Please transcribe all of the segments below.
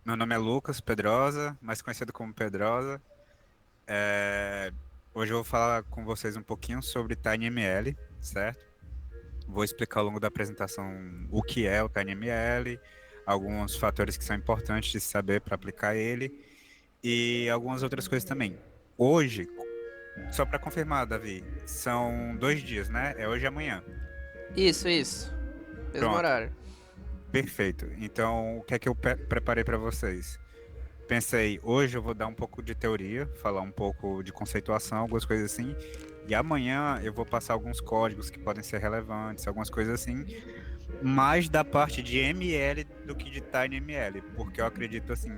Meu nome é Lucas Pedrosa, mais conhecido como Pedrosa. É, Hoje eu vou falar com vocês um pouquinho sobre TinyML, certo? Vou explicar ao longo da apresentação o que é o TinyML, alguns fatores que são importantes de saber para aplicar ele e algumas outras coisas também. Hoje, só para confirmar, Davi, são 2 dias, né? É hoje e amanhã. Isso. Mesmo Pronto, horário. perfeito. Então, o que é que eu preparei para vocês? Pensei, hoje eu vou dar um pouco de teoria, falar um pouco de conceituação, algumas coisas assim, e amanhã eu vou passar alguns códigos que podem ser relevantes, algumas coisas assim, mais da parte de ML do que de TinyML, porque eu acredito assim,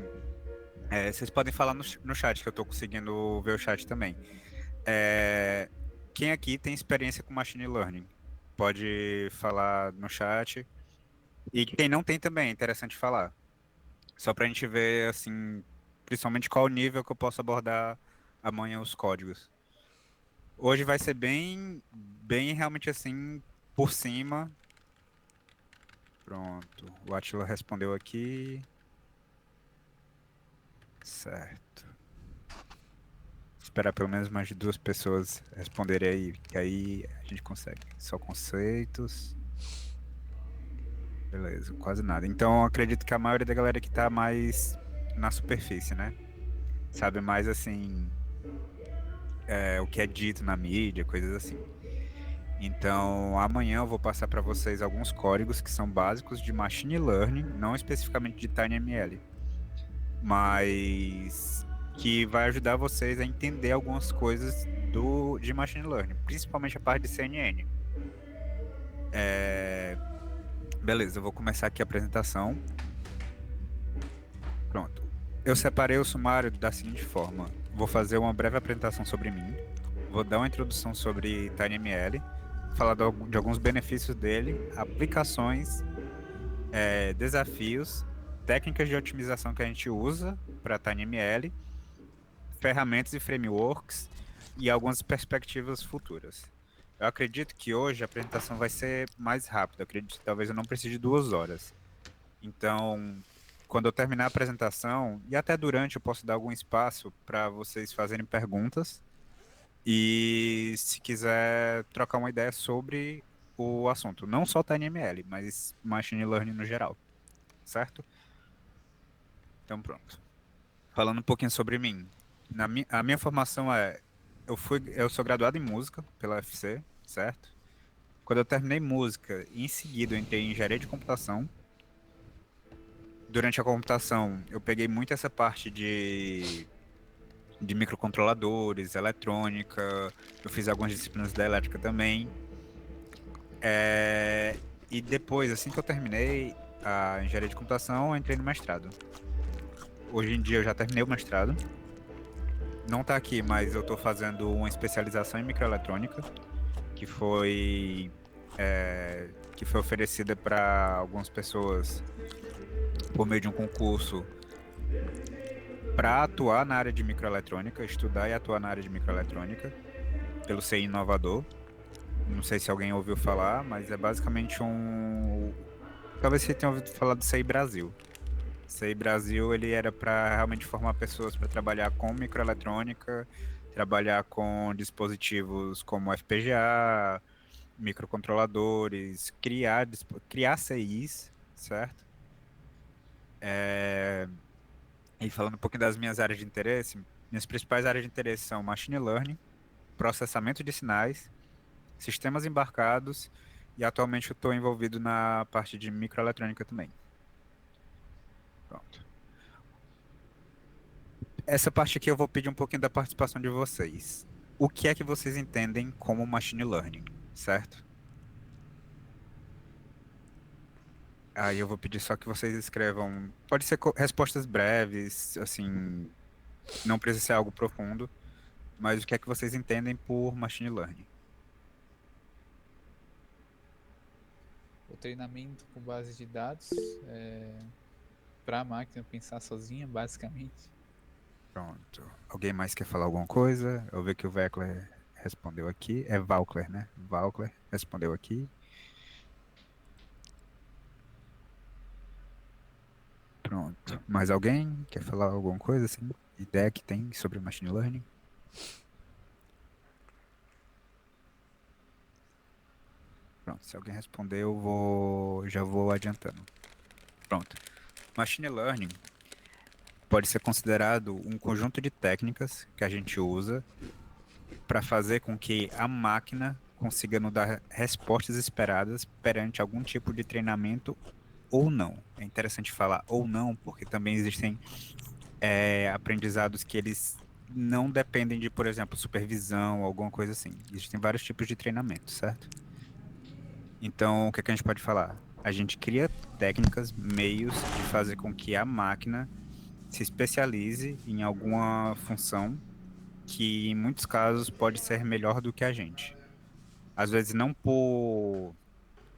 vocês podem falar no chat, que eu estou conseguindo ver o chat também. É, Quem aqui tem experiência com Machine Learning? Pode falar no chat. E quem não tem também, é interessante falar. Só para a gente ver, assim, principalmente qual nível que eu posso abordar amanhã os códigos. Hoje vai ser bem realmente assim, por cima. Pronto. O Attila respondeu aqui. Certo. Esperar pelo menos mais de 2 pessoas responderem aí, que aí a gente consegue. Só conceitos. Beleza, quase nada. Então, eu acredito que a maioria da galera que tá mais na superfície, né? Sabe mais assim, o que é dito na mídia, coisas assim. Então, amanhã eu vou passar para vocês alguns códigos que são básicos de Machine Learning, não especificamente de TinyML, mas que vai ajudar vocês a entender algumas coisas de Machine Learning, principalmente a parte de CNN. Beleza, eu vou começar aqui a apresentação. Pronto. Eu separei o sumário da seguinte forma: vou fazer uma breve apresentação sobre mim, vou dar uma introdução sobre TinyML, falar de alguns benefícios dele, aplicações, desafios, técnicas de otimização que a gente usa para TinyML, ferramentas e frameworks e algumas perspectivas futuras. Eu acredito que hoje a apresentação vai ser mais rápida. Eu acredito que talvez eu não precise de 2 horas. Então, quando eu terminar a apresentação, e até durante, eu posso dar algum espaço para vocês fazerem perguntas e, se quiser, trocar uma ideia sobre o assunto. Não só TinyML, mas Machine Learning no geral, certo? Então, pronto. Falando um pouquinho sobre mim. A minha formação eu sou graduado em música pela UFC, certo? Quando eu terminei música, em seguida eu entrei em engenharia de computação. Durante a computação, eu peguei muito essa parte de microcontroladores, eletrônica, eu fiz algumas disciplinas da elétrica também. E depois, assim que eu terminei a engenharia de computação, eu entrei no mestrado. Hoje em dia eu já terminei o mestrado. Não está aqui, mas eu estou fazendo uma especialização em microeletrônica, que foi, que foi oferecida para algumas pessoas por meio de um concurso para atuar na área de microeletrônica, estudar e atuar na área de microeletrônica, pelo CI Inovador. Não sei se alguém ouviu falar, mas é basicamente um. Talvez você tenha ouvido falar do CI Brasil. CI Brasil, ele era para realmente formar pessoas para trabalhar com microeletrônica, trabalhar com dispositivos como FPGA, microcontroladores, criar CIs, certo? E falando um pouquinho das minhas áreas de interesse, minhas principais áreas de interesse são machine learning, processamento de sinais, sistemas embarcados e atualmente eu estou envolvido na parte de microeletrônica também. Pronto. Essa parte aqui eu vou pedir um pouquinho da participação de vocês. O que é que vocês entendem como machine learning, certo? Aí eu vou pedir só que vocês escrevam. Pode ser respostas breves, assim, não precisa ser algo profundo, mas o que é que vocês entendem por machine learning? O treinamento com base de dados para a máquina pensar sozinha, basicamente. Pronto. Alguém mais quer falar alguma coisa? Eu vi que o Vecler respondeu aqui. É Valcler, né? Valcler respondeu aqui. Pronto. Mais alguém quer falar alguma coisa assim? Ideia que tem sobre machine learning? Pronto, se alguém responder, já vou adiantando. Pronto. Machine learning pode ser considerado um conjunto de técnicas que a gente usa para fazer com que a máquina consiga nos dar respostas esperadas perante algum tipo de treinamento ou não. É interessante falar ou não, porque também existem aprendizados que eles não dependem de, por exemplo, supervisão ou alguma coisa assim. Existem vários tipos de treinamento, certo? Então, o que é que a gente pode falar? A gente cria técnicas, meios de fazer com que a máquina se especialize em alguma função que, em muitos casos, pode ser melhor do que a gente. Às vezes, não por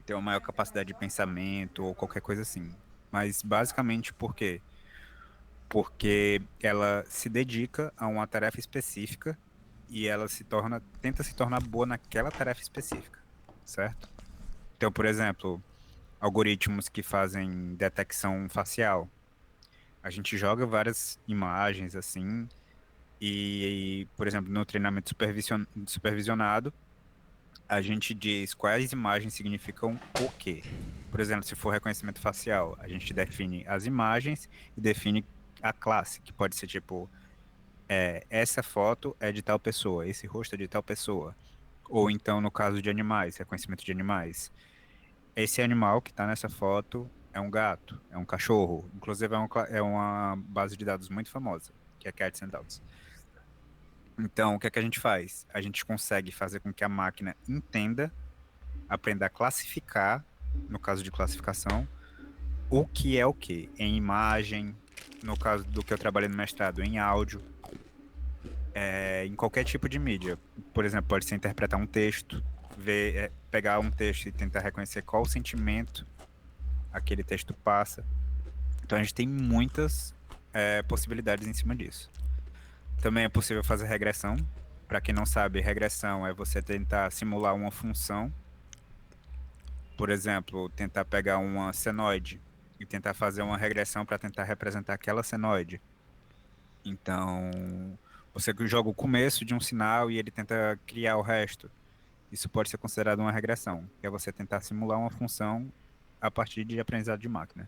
ter uma maior capacidade de pensamento ou qualquer coisa assim, mas basicamente por quê? Porque ela se dedica a uma tarefa específica e ela tenta se tornar boa naquela tarefa específica, certo? Então, por exemplo, algoritmos que fazem detecção facial. A gente joga várias imagens assim por exemplo, no treinamento supervisionado, a gente diz quais imagens significam o quê. Por exemplo, se for reconhecimento facial, a gente define as imagens e define a classe, que pode ser tipo, essa foto é de tal pessoa, esse rosto é de tal pessoa. Ou então, no caso de animais, reconhecimento de animais. Esse animal que está nessa foto é um gato, é um cachorro. Inclusive, é uma base de dados muito famosa, que é Cats and Dogs. Então, o que é que a gente faz? A gente consegue fazer com que a máquina entenda, aprenda a classificar, no caso de classificação, o que é o que, em imagem, no caso do que eu trabalhei no mestrado, em áudio, em qualquer tipo de mídia. Por exemplo, pode ser interpretar um texto, pegar um texto e tentar reconhecer qual o sentimento aquele texto passa. Então a gente tem muitas possibilidades em cima disso. Também é possível fazer regressão. Para quem não sabe, regressão é você tentar simular uma função. Por exemplo, tentar pegar uma senoide e tentar fazer uma regressão para tentar representar aquela senoide. Então, você joga o começo de um sinal e ele tenta criar o resto. Isso pode ser considerado uma regressão, que é você tentar simular uma função a partir de aprendizado de máquina.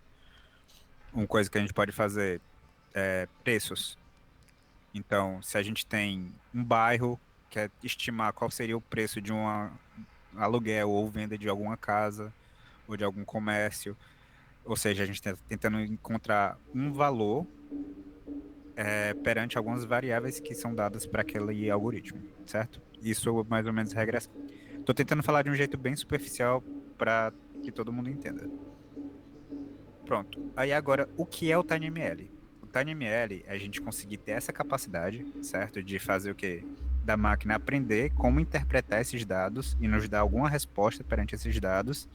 Uma coisa que a gente pode fazer é preços. Então, se a gente tem um bairro, quer estimar qual seria o preço de um aluguel ou venda de alguma casa ou de algum comércio, ou seja, a gente está tentando encontrar um valor perante algumas variáveis que são dadas para aquele algoritmo, certo? Isso mais ou menos regressa. Estou tentando falar de um jeito bem superficial para que todo mundo entenda. Pronto. Aí agora, o que é o TinyML? O TinyML é a gente conseguir ter essa capacidade, certo? De fazer o quê? Da máquina aprender como interpretar esses dados e nos dar alguma resposta perante esses dados.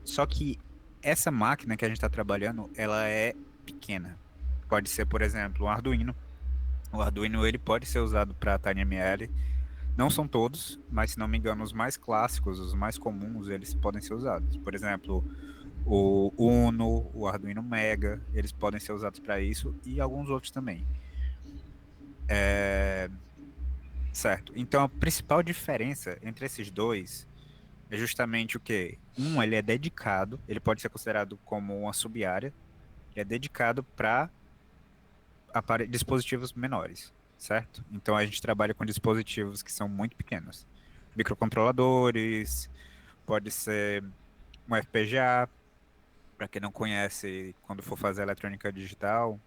Só que essa máquina que a gente está trabalhando, ela é pequena. Pode ser, por exemplo, um Arduino. O Arduino ele pode ser usado para TinyML. Não são todos, mas se não me engano, os mais clássicos, os mais comuns, eles podem ser usados. Por exemplo, o Uno, o Arduino Mega, eles podem ser usados para isso e alguns outros também. Certo. Então a principal diferença entre esses dois é justamente o que ele é dedicado, ele pode ser considerado como uma sub-área, que é dedicado para dispositivos menores, certo? Então a gente trabalha com dispositivos que são muito pequenos, microcontroladores, pode ser um FPGA, para quem não conhece, quando for fazer eletrônica digital,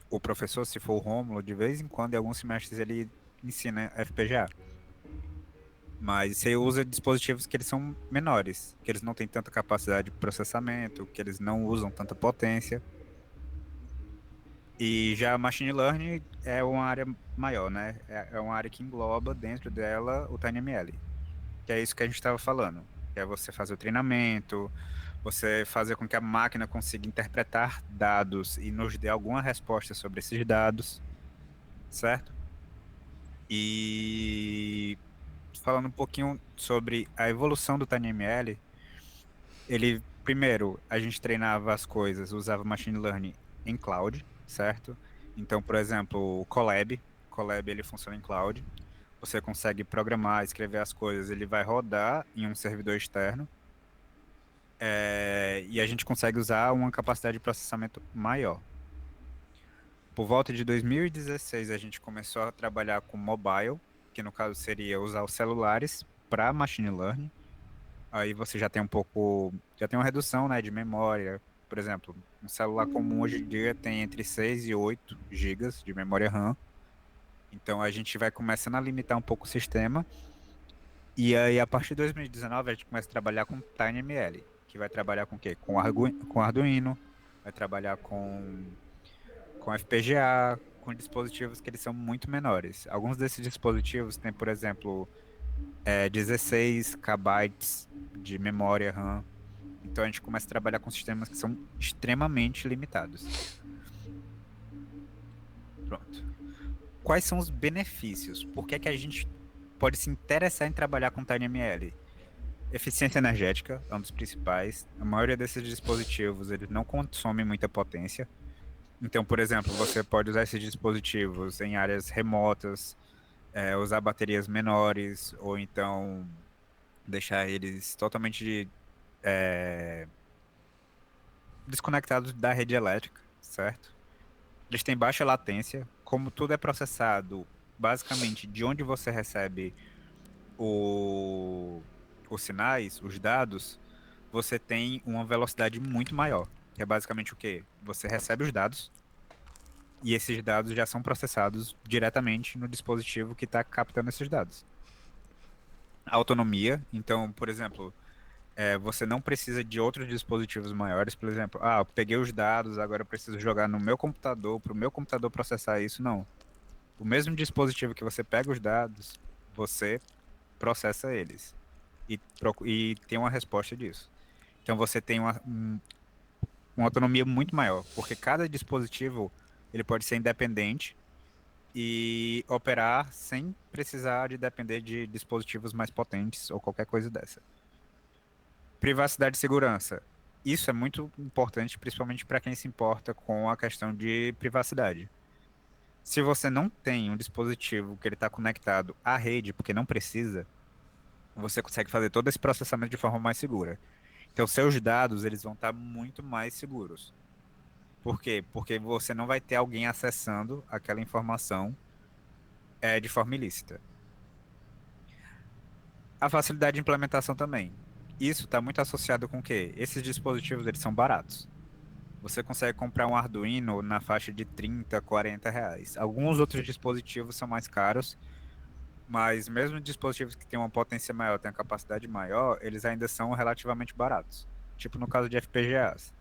o professor, se for o Rômulo, de vez em quando, em alguns semestres, ele ensina FPGA. Mas você usa dispositivos que eles são menores, que eles não têm tanta capacidade de processamento, que eles não usam tanta potência. E já Machine Learning é uma área maior, né? É uma área que engloba dentro dela o TinyML, que é isso que a gente estava falando. Que é você fazer o treinamento, você fazer com que a máquina consiga interpretar dados e nos dê alguma resposta sobre esses dados, certo? E falando um pouquinho sobre a evolução do TinyML, ele primeiro, a gente treinava as coisas, usava machine learning em cloud, certo? Então, por exemplo, o Colab ele funciona em cloud. Você consegue programar, escrever as coisas, ele vai rodar em um servidor externo. E a gente consegue usar uma capacidade de processamento maior. Por volta de 2016, a gente começou a trabalhar com mobile, que no caso seria usar os celulares para machine learning. Aí você já tem uma redução, né, de memória. Por exemplo, um celular comum hoje em dia tem entre 6 e 8 gigas de memória RAM. Então a gente vai começando a limitar um pouco o sistema. E aí, a partir de 2019, a gente começa a trabalhar com TinyML, que vai trabalhar com o quê? Com Arduino, vai trabalhar com FPGA, com dispositivos que eles são muito menores. Alguns desses dispositivos têm, por exemplo, 16 kbytes de memória RAM. Então a gente começa a trabalhar com sistemas que são extremamente limitados. Pronto. Quais são os benefícios? Por que é que a gente pode se interessar em trabalhar com TinyML? Eficiência energética é um dos principais. A maioria desses dispositivos eles não consomem muita potência. Então, por exemplo, você pode usar esses dispositivos em áreas remotas, usar baterias menores, ou então deixar eles totalmente desconectados da rede elétrica, certo? Eles têm baixa latência, como tudo é processado basicamente de onde você recebe o, os sinais, os dados, você tem uma velocidade muito maior. Que é basicamente o quê? Você recebe os dados e esses dados já são processados diretamente no dispositivo que está captando esses dados. Autonomia, então, por exemplo, você não precisa de outros dispositivos maiores, por exemplo, eu peguei os dados, agora eu preciso jogar no meu computador, para o meu computador processar isso, não. O mesmo dispositivo que você pega os dados, você processa eles e tem uma resposta disso. Então você tem uma autonomia muito maior, porque cada dispositivo ele pode ser independente e operar sem precisar de depender de dispositivos mais potentes ou qualquer coisa dessa. Privacidade e segurança. Isso é muito importante, principalmente para quem se importa com a questão de privacidade. Se você não tem um dispositivo que ele está conectado à rede, porque não precisa, você consegue fazer todo esse processamento de forma mais segura. Então, seus dados eles vão estar muito mais seguros. Por quê? Porque você não vai ter alguém acessando aquela informação de forma ilícita. A facilidade de implementação também. Isso está muito associado com o quê? Esses dispositivos eles são baratos. Você consegue comprar um Arduino na faixa de 30, 40 reais. Alguns outros dispositivos são mais caros, mas mesmo dispositivos que têm uma potência maior, têm uma capacidade maior, eles ainda são relativamente baratos. Tipo no caso de FPGAs.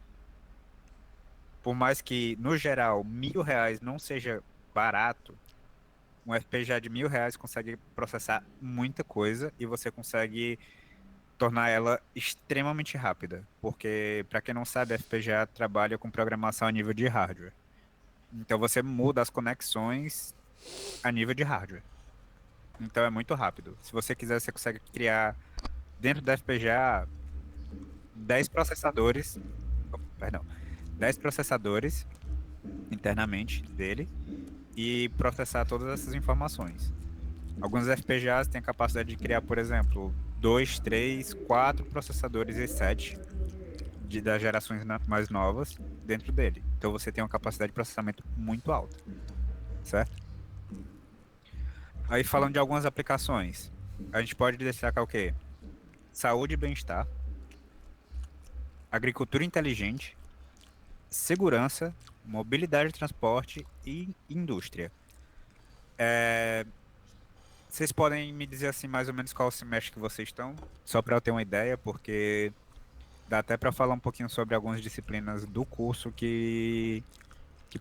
Por mais que, no geral, R$ 1.000 não seja barato, um FPGA de R$ 1.000 consegue processar muita coisa e você consegue tornar ela extremamente rápida. Porque, para quem não sabe, FPGA trabalha com programação a nível de hardware. Então você muda as conexões a nível de hardware. Então é muito rápido. Se você quiser, você consegue criar dentro da FPGA 10 processadores, perdão, 10 processadores internamente dele e processar todas essas informações. Alguns FPGAs têm a capacidade de criar, por exemplo, 2, 3, 4 processadores i7 das gerações mais novas dentro dele. Então você tem uma capacidade de processamento muito alta, certo? Aí falando de algumas aplicações, a gente pode destacar o quê? Saúde e bem-estar, agricultura inteligente, segurança, mobilidade de transporte e indústria. Vocês podem me dizer assim mais ou menos qual semestre que vocês estão? Só para eu ter uma ideia, porque dá até para falar um pouquinho sobre algumas disciplinas do curso que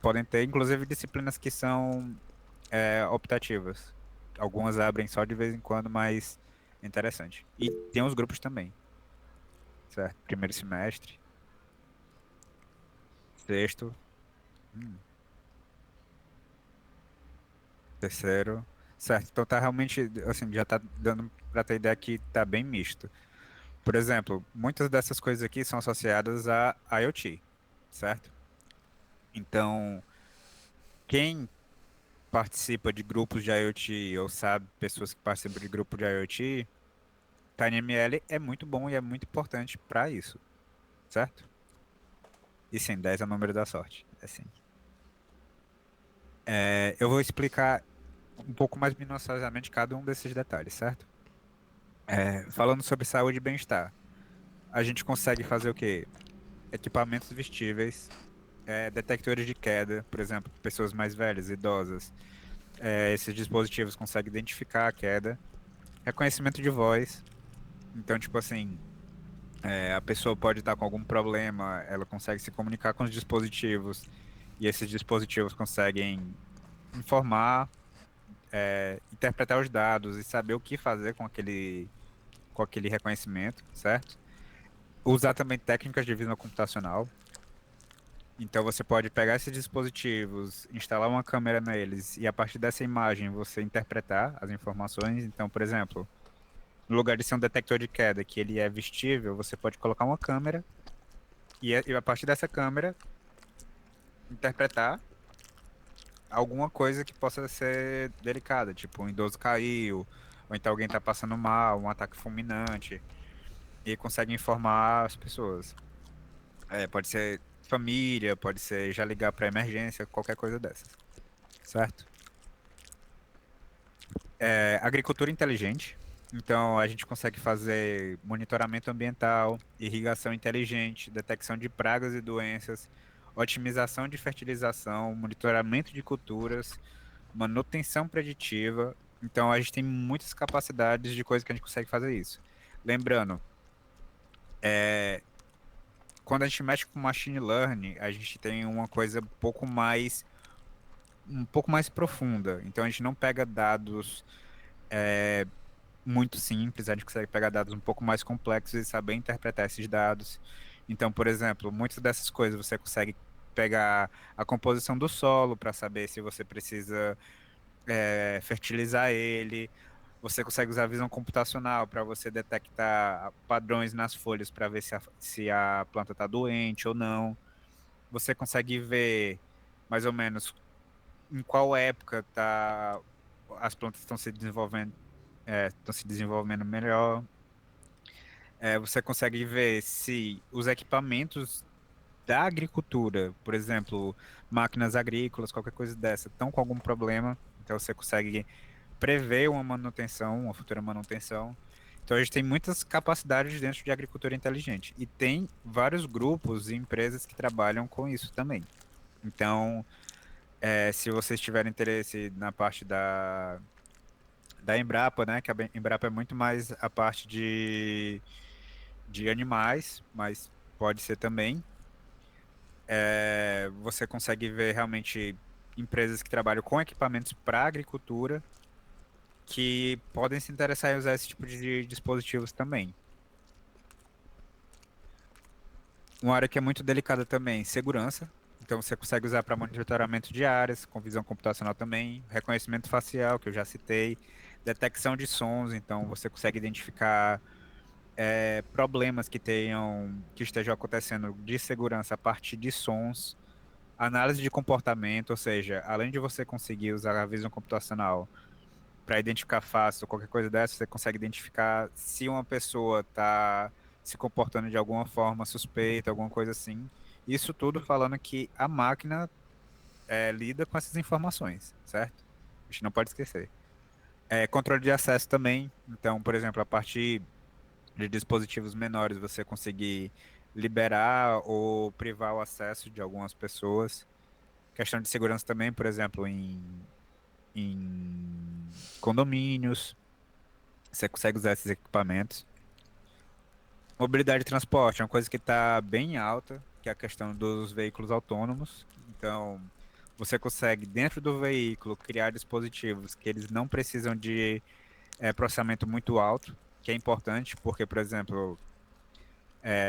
podem ter, inclusive disciplinas que são optativas. Algumas abrem só de vez em quando, mas é interessante. E tem os grupos também, certo? Primeiro semestre, sexto, hum, terceiro, certo? Então tá realmente, assim, já tá dando para ter ideia que tá bem misto. Por exemplo, muitas dessas coisas aqui são associadas a IoT, certo? Então, quem participa de grupos de IoT ou sabe pessoas que participam de grupo de IoT, TinyML é muito bom e é muito importante para isso, certo? E sim, 10 é o número da sorte. É sim. Eu vou explicar um pouco mais minuciosamente cada um desses detalhes, certo? Falando sobre saúde e bem-estar, a gente consegue fazer o quê? Equipamentos vestíveis, detectores de queda, por exemplo, pessoas mais velhas, idosas. Esses dispositivos conseguem identificar a queda. Reconhecimento de voz. Então, tipo assim, a pessoa pode estar com algum problema, ela consegue se comunicar com os dispositivos e esses dispositivos conseguem informar, interpretar os dados e saber o que fazer com aquele reconhecimento, certo? Usar também técnicas de visão computacional. Então você pode pegar esses dispositivos, instalar uma câmera neles e a partir dessa imagem você interpretar as informações. Então, por exemplo, no lugar de ser um detector de queda que ele é vestível, você pode colocar uma câmera e a partir dessa câmera interpretar alguma coisa que possa ser delicada, tipo um idoso caiu, ou então alguém está passando mal, um ataque fulminante, e consegue informar as pessoas. Pode ser família, pode ser já ligar para emergência, qualquer coisa dessas, certo? Agricultura inteligente. Então, a gente consegue fazer monitoramento ambiental, irrigação inteligente, detecção de pragas e doenças, otimização de fertilização, monitoramento de culturas, manutenção preditiva. Então, a gente tem muitas capacidades de coisas que a gente consegue fazer isso. Lembrando, quando a gente mexe com machine learning, a gente tem uma coisa um pouco mais profunda. Então, a gente não pega dados muito simples, a gente consegue pegar dados um pouco mais complexos e saber interpretar esses dados. Então, por exemplo, muitas dessas coisas você consegue pegar a composição do solo para saber se você precisa fertilizar ele. Você consegue usar visão computacional para você detectar padrões nas folhas para ver se a planta está doente ou não. Você consegue ver mais ou menos em qual época as plantas estão se desenvolvendo melhor. Você consegue ver se os equipamentos da agricultura, por exemplo, máquinas agrícolas, qualquer coisa dessa, estão com algum problema. Então você consegue prever uma manutenção, uma futura manutenção. Então a gente tem muitas capacidades dentro de agricultura inteligente. E tem vários grupos e empresas que trabalham com isso também. Então, se vocês tiverem interesse na parte da Embrapa, né? Que a Embrapa é muito mais a parte de animais, mas pode ser também. Você consegue ver realmente empresas que trabalham com equipamentos para agricultura que podem se interessar em usar esse tipo de dispositivos também. Uma área que é muito delicada também, segurança. Então você consegue usar para monitoramento de áreas, com visão computacional também, reconhecimento facial, que eu já citei, detecção de sons, então você consegue identificar problemas que estejam acontecendo de segurança a partir de sons, análise de comportamento, ou seja, além de você conseguir usar a visão computacional para identificar fácil qualquer coisa dessa, você consegue identificar se uma pessoa está se comportando de alguma forma suspeita, alguma coisa assim. Isso tudo falando que a máquina lida com essas informações, certo? A gente não pode esquecer. Controle de acesso também. Então, por exemplo, a partir de dispositivos menores, você conseguir liberar ou privar o acesso de algumas pessoas. Questão de segurança também, por exemplo, em condomínios, você consegue usar esses equipamentos. Mobilidade e transporte é uma coisa que está bem alta, que é a questão dos veículos autônomos. Então, você consegue, dentro do veículo, criar dispositivos que eles não precisam de processamento muito alto, que é importante, porque, por exemplo,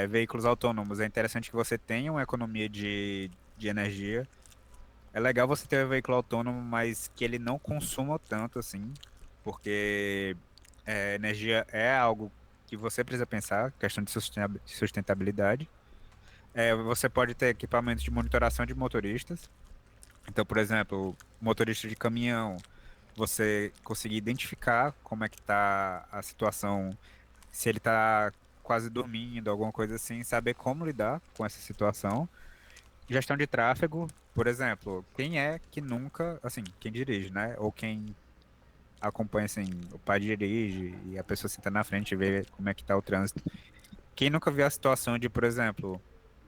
veículos autônomos, é interessante que você tenha uma economia de energia. É legal você ter um veículo autônomo, mas que ele não consuma tanto assim, porque energia é algo que você precisa pensar, questão de sustentabilidade. Você pode ter equipamentos de monitoração de motoristas. Então, por exemplo, motorista de caminhão, você conseguir identificar como é que está a situação, se ele está quase dormindo, alguma coisa assim, saber como lidar com essa situação. Gestão de tráfego, por exemplo, quem é que nunca, assim, quem dirige, né? Ou quem acompanha, assim, o pai dirige e a pessoa senta na frente e vê como é que tá o trânsito. Quem nunca viu a situação de, por exemplo,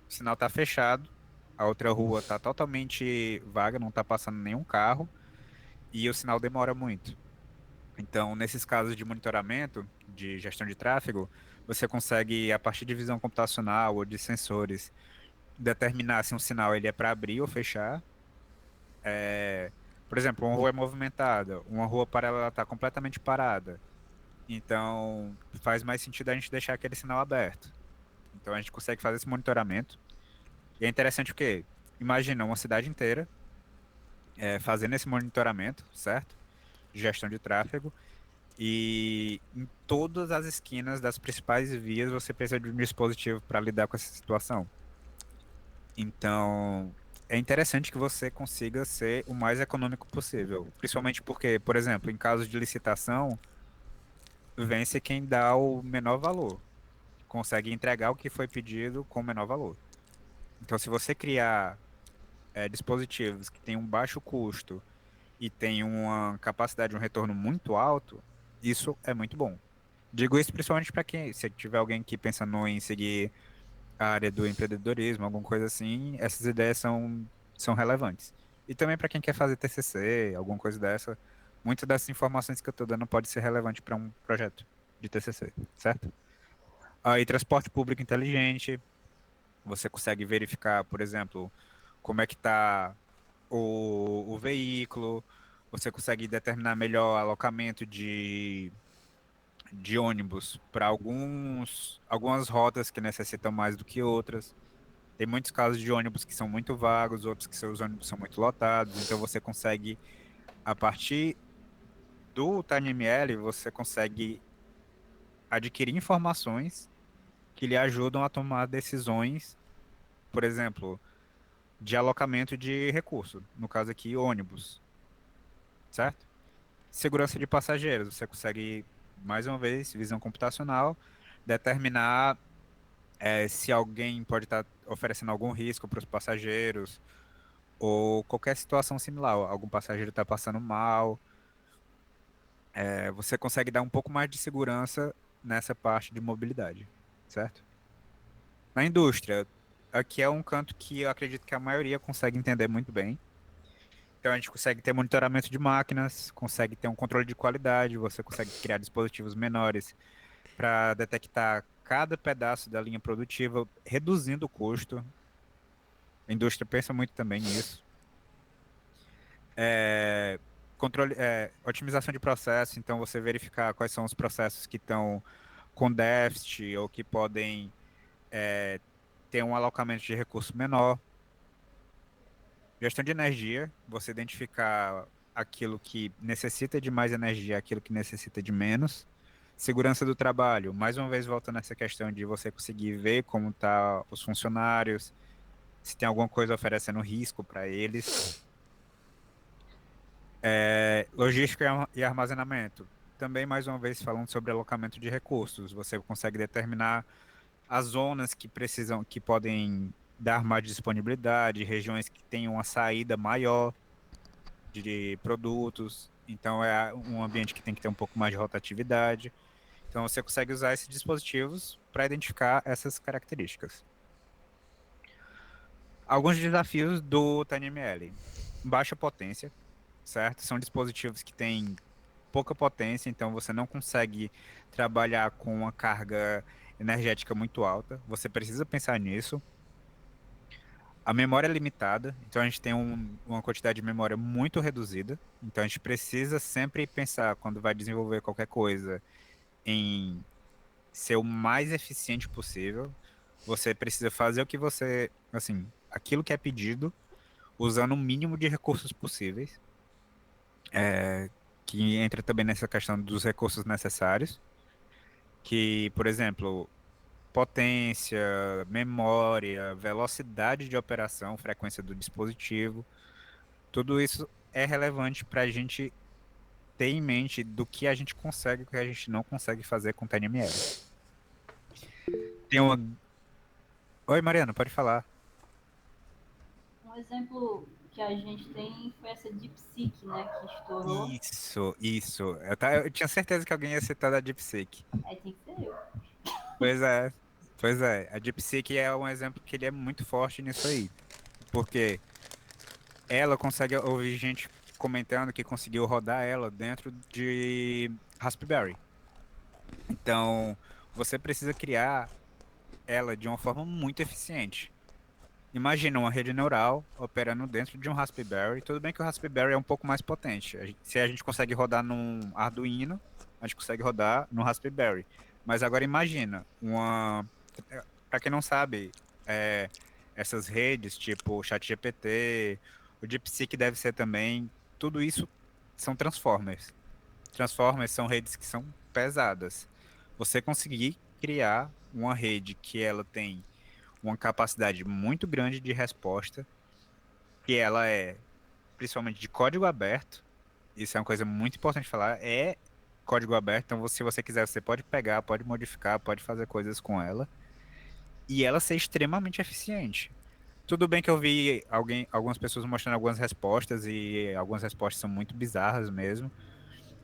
o sinal tá fechado, a outra rua tá totalmente vaga, não tá passando nenhum carro e o sinal demora muito. Então, nesses casos de monitoramento, de gestão de tráfego, você consegue, a partir de visão computacional ou de sensores, determinar se um sinal ele é para abrir ou fechar. Por exemplo, uma rua é movimentada, uma rua paralela está completamente parada. Então, faz mais sentido a gente deixar aquele sinal aberto. Então, a gente consegue fazer esse monitoramento. E é interessante o quê? Imagina uma cidade inteira fazendo esse monitoramento, certo? De gestão de tráfego. E em todas as esquinas das principais vias você precisa de um dispositivo para lidar com essa situação. Então, é interessante que você consiga ser o mais econômico possível. Principalmente porque, por exemplo, em casos de licitação, vence quem dá o menor valor. Consegue entregar o que foi pedido com o menor valor. Então, se você criar dispositivos que têm um baixo custo e têm uma capacidade de um retorno muito alto, isso é muito bom. Digo isso principalmente para quem, se tiver alguém que pensando em seguir a área do empreendedorismo, alguma coisa assim, essas ideias são relevantes. E também para quem quer fazer TCC, alguma coisa dessa, muitas dessas informações que eu estou dando pode ser relevante para um projeto de TCC, certo? Aí, transporte público inteligente, você consegue verificar, por exemplo, como é que está o veículo, você consegue determinar melhor o alocamento de ônibus para algumas rotas que necessitam mais do que outras. Tem muitos casos de ônibus que são muito vagos, outros que seus ônibus são muito lotados, então você consegue, a partir do TinyML, você consegue adquirir informações que lhe ajudam a tomar decisões, por exemplo, de alocamento de recurso, no caso aqui, ônibus, certo? Segurança de passageiros, você consegue, mais uma vez, visão computacional, determinar se alguém pode estar oferecendo algum risco para os passageiros, ou qualquer situação similar, algum passageiro está passando mal, você consegue dar um pouco mais de segurança nessa parte de mobilidade, certo? Na indústria, aqui é um canto que eu acredito que a maioria consegue entender muito bem. Então a gente consegue ter monitoramento de máquinas, consegue ter um controle de qualidade, você consegue criar dispositivos menores para detectar cada pedaço da linha produtiva, reduzindo o custo. A indústria pensa muito também nisso. Otimização de processo, então você verificar quais são os processos que estão com déficit ou que podem ter um alocamento de recurso menor. Gestão de energia, você identificar aquilo que necessita de mais energia, aquilo que necessita de menos. Segurança do trabalho, mais uma vez volta nessa questão de você conseguir ver como tá os funcionários, se tem alguma coisa oferecendo risco para eles. Logística e armazenamento, também mais uma vez falando sobre alocamento de recursos, você consegue determinar as zonas que precisam, que podem dar mais disponibilidade, regiões que têm uma saída maior de produtos, então é um ambiente que tem que ter um pouco mais de rotatividade. Então você consegue usar esses dispositivos para identificar essas características. Alguns desafios do TinyML. Baixa potência, certo? São dispositivos que têm pouca potência, então você não consegue trabalhar com uma carga energética muito alta. Você precisa pensar nisso. A memória é limitada, então a gente tem uma quantidade de memória muito reduzida. Então a gente precisa sempre pensar, quando vai desenvolver qualquer coisa, em ser o mais eficiente possível. Você precisa fazer o que você, assim, aquilo que é pedido, usando o mínimo de recursos possíveis, que entra também nessa questão dos recursos necessários. que, por exemplo, potência, memória, velocidade de operação, frequência do dispositivo, tudo isso é relevante para a gente ter em mente do que a gente consegue e o que a gente não consegue fazer com o TinyML. Tem uma... Oi, Mariana, pode falar. Um exemplo que a gente tem foi essa DeepSeek, né, que estourou. Isso. Eu tinha certeza que alguém ia citar da DeepSeek. Aí tem que ser eu. Pois é, pois é. A DeepSeek é um exemplo que ele é muito forte nisso aí. Porque ela consegue ouvir gente comentando que conseguiu rodar ela dentro de Raspberry. Então, você precisa criar ela de uma forma muito eficiente. Imagina uma rede neural operando dentro de um Raspberry. Tudo bem que o Raspberry é um pouco mais potente. Se a gente consegue rodar num Arduino, a gente consegue rodar no Raspberry. Mas agora imagina uma, para quem não sabe, é, essas redes tipo o ChatGPT, o DeepSeek deve ser também. Tudo isso são transformers. Transformers são redes que são pesadas. Você conseguir criar uma rede que ela tem uma capacidade muito grande de resposta, que ela é principalmente de código aberto. Isso é uma coisa muito importante falar, é código aberto, então se você quiser, você pode pegar, pode modificar, pode fazer coisas com ela, e ela ser extremamente eficiente. Tudo bem que eu vi algumas pessoas mostrando algumas respostas, e algumas respostas são muito bizarras mesmo,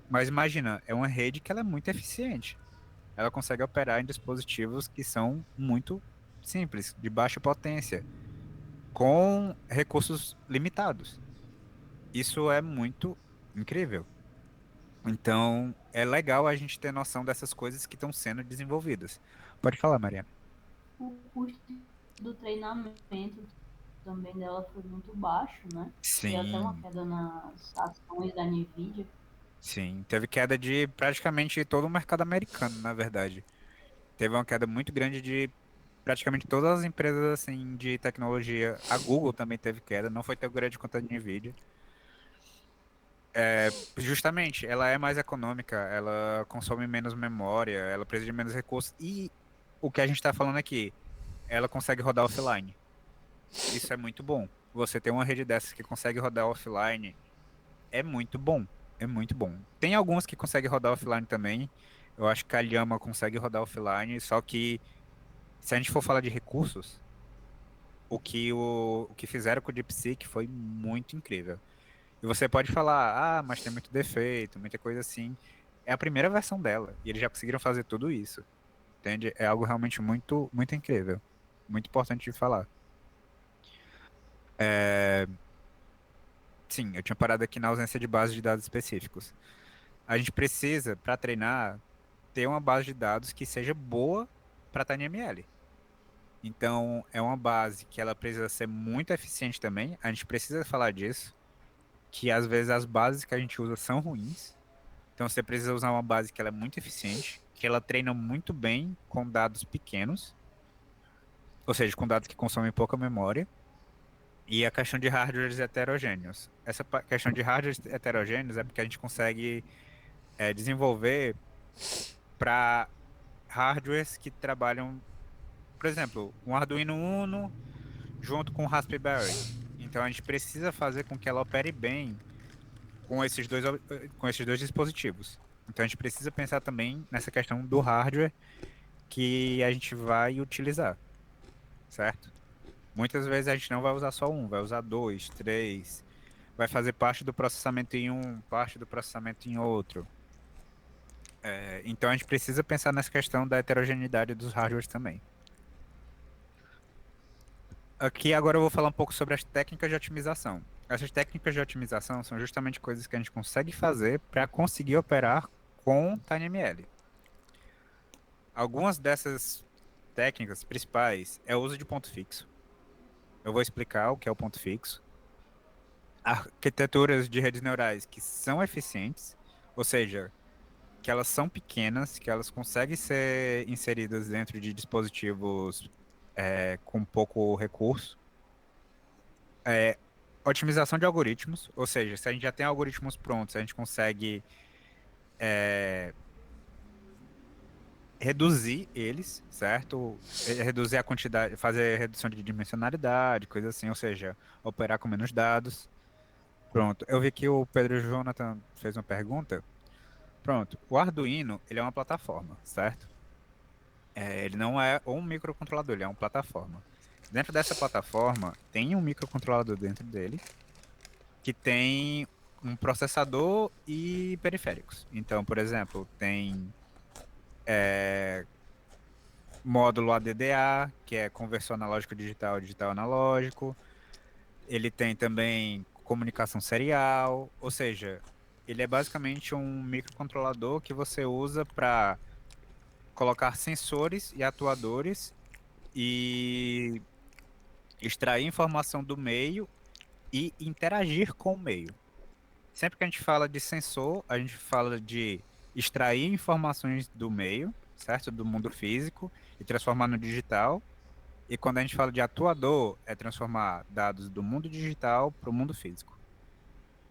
mas imagina, é uma rede que ela é muito eficiente. Ela consegue operar em dispositivos que são muito simples, de baixa potência, com recursos limitados. Isso é muito incrível. Então, é legal a gente ter noção dessas coisas que estão sendo desenvolvidas. Pode falar, Mariana. O custo do treinamento também dela foi muito baixo, né? Teve até uma Sim, queda nas ações da Nvidia. sim. Teve queda de praticamente todo o mercado americano, na verdade. Teve uma queda muito grande de praticamente todas as empresas assim de tecnologia. A Google também teve queda, não foi tão grande quanto a Nvidia. Justamente, ela é mais econômica, ela consome menos memória, ela precisa de menos recursos. E o que a gente está falando aqui, ela consegue rodar offline. Isso é muito bom. Você ter uma rede dessas que consegue rodar offline é muito bom. É muito bom. Tem algumas que conseguem rodar offline também. Eu acho que a Llama consegue rodar offline, só que se a gente for falar de recursos, o que fizeram com o DeepSeek foi muito incrível. E você pode falar, ah, mas tem muito defeito, muita coisa assim. É a primeira versão dela, e eles já conseguiram fazer tudo isso, entende? É algo realmente muito, muito incrível. Muito importante de falar. Sim, eu tinha parado aqui na ausência de base de dados específicos. A gente precisa, para treinar, ter uma base de dados que seja boa para TinyML. Então, é uma base que ela precisa ser muito eficiente também. A gente precisa falar disso, que às vezes as bases que a gente usa são ruins. Então você precisa usar uma base que ela é muito eficiente, que ela treina muito bem com dados pequenos, ou seja, com dados que consomem pouca memória, e a questão de hardwares heterogêneos. Essa questão de hardwares heterogêneos é porque a gente consegue desenvolver para hardwares que trabalham, por exemplo, um Arduino Uno junto com o Raspberry. Então a gente precisa fazer com que ela opere bem com esses dois dispositivos. Então a gente precisa pensar também nessa questão do hardware que a gente vai utilizar, certo? Muitas vezes a gente não vai usar só um, vai usar dois, três, vai fazer parte do processamento em um, parte do processamento em outro. Então a gente precisa pensar nessa questão da heterogeneidade dos hardwares também. Aqui agora eu vou falar um pouco sobre as técnicas de otimização. Essas técnicas de otimização são justamente coisas que a gente consegue fazer para conseguir operar com TinyML. Algumas dessas técnicas principais é o uso de ponto fixo. Eu vou explicar o que é o ponto fixo. Arquiteturas de redes neurais que são eficientes, ou seja, que elas são pequenas, que elas conseguem ser inseridas dentro de dispositivos com pouco recurso. Otimização de algoritmos, ou seja, se a gente já tem algoritmos prontos, a gente consegue reduzir eles, certo? Reduzir a quantidade, fazer redução de dimensionalidade, coisa assim, ou seja, operar com menos dados. Pronto, eu vi que o Pedro Jonathan fez uma pergunta. Pronto, o Arduino, ele é uma plataforma, certo? Ele não é um microcontrolador, ele é uma plataforma. Dentro dessa plataforma, tem um microcontrolador dentro dele, que tem um processador e periféricos. Então, por exemplo, tem módulo ADDA, que é conversor analógico digital, digital analógico. Ele tem também comunicação serial, ou seja, ele é basicamente um microcontrolador que você usa para colocar sensores e atuadores e extrair informação do meio e interagir com o meio. Sempre que a gente fala de sensor, a gente fala de extrair informações do meio, certo? Do mundo físico e transformar no digital. E quando a gente fala de atuador, é transformar dados do mundo digital para o mundo físico.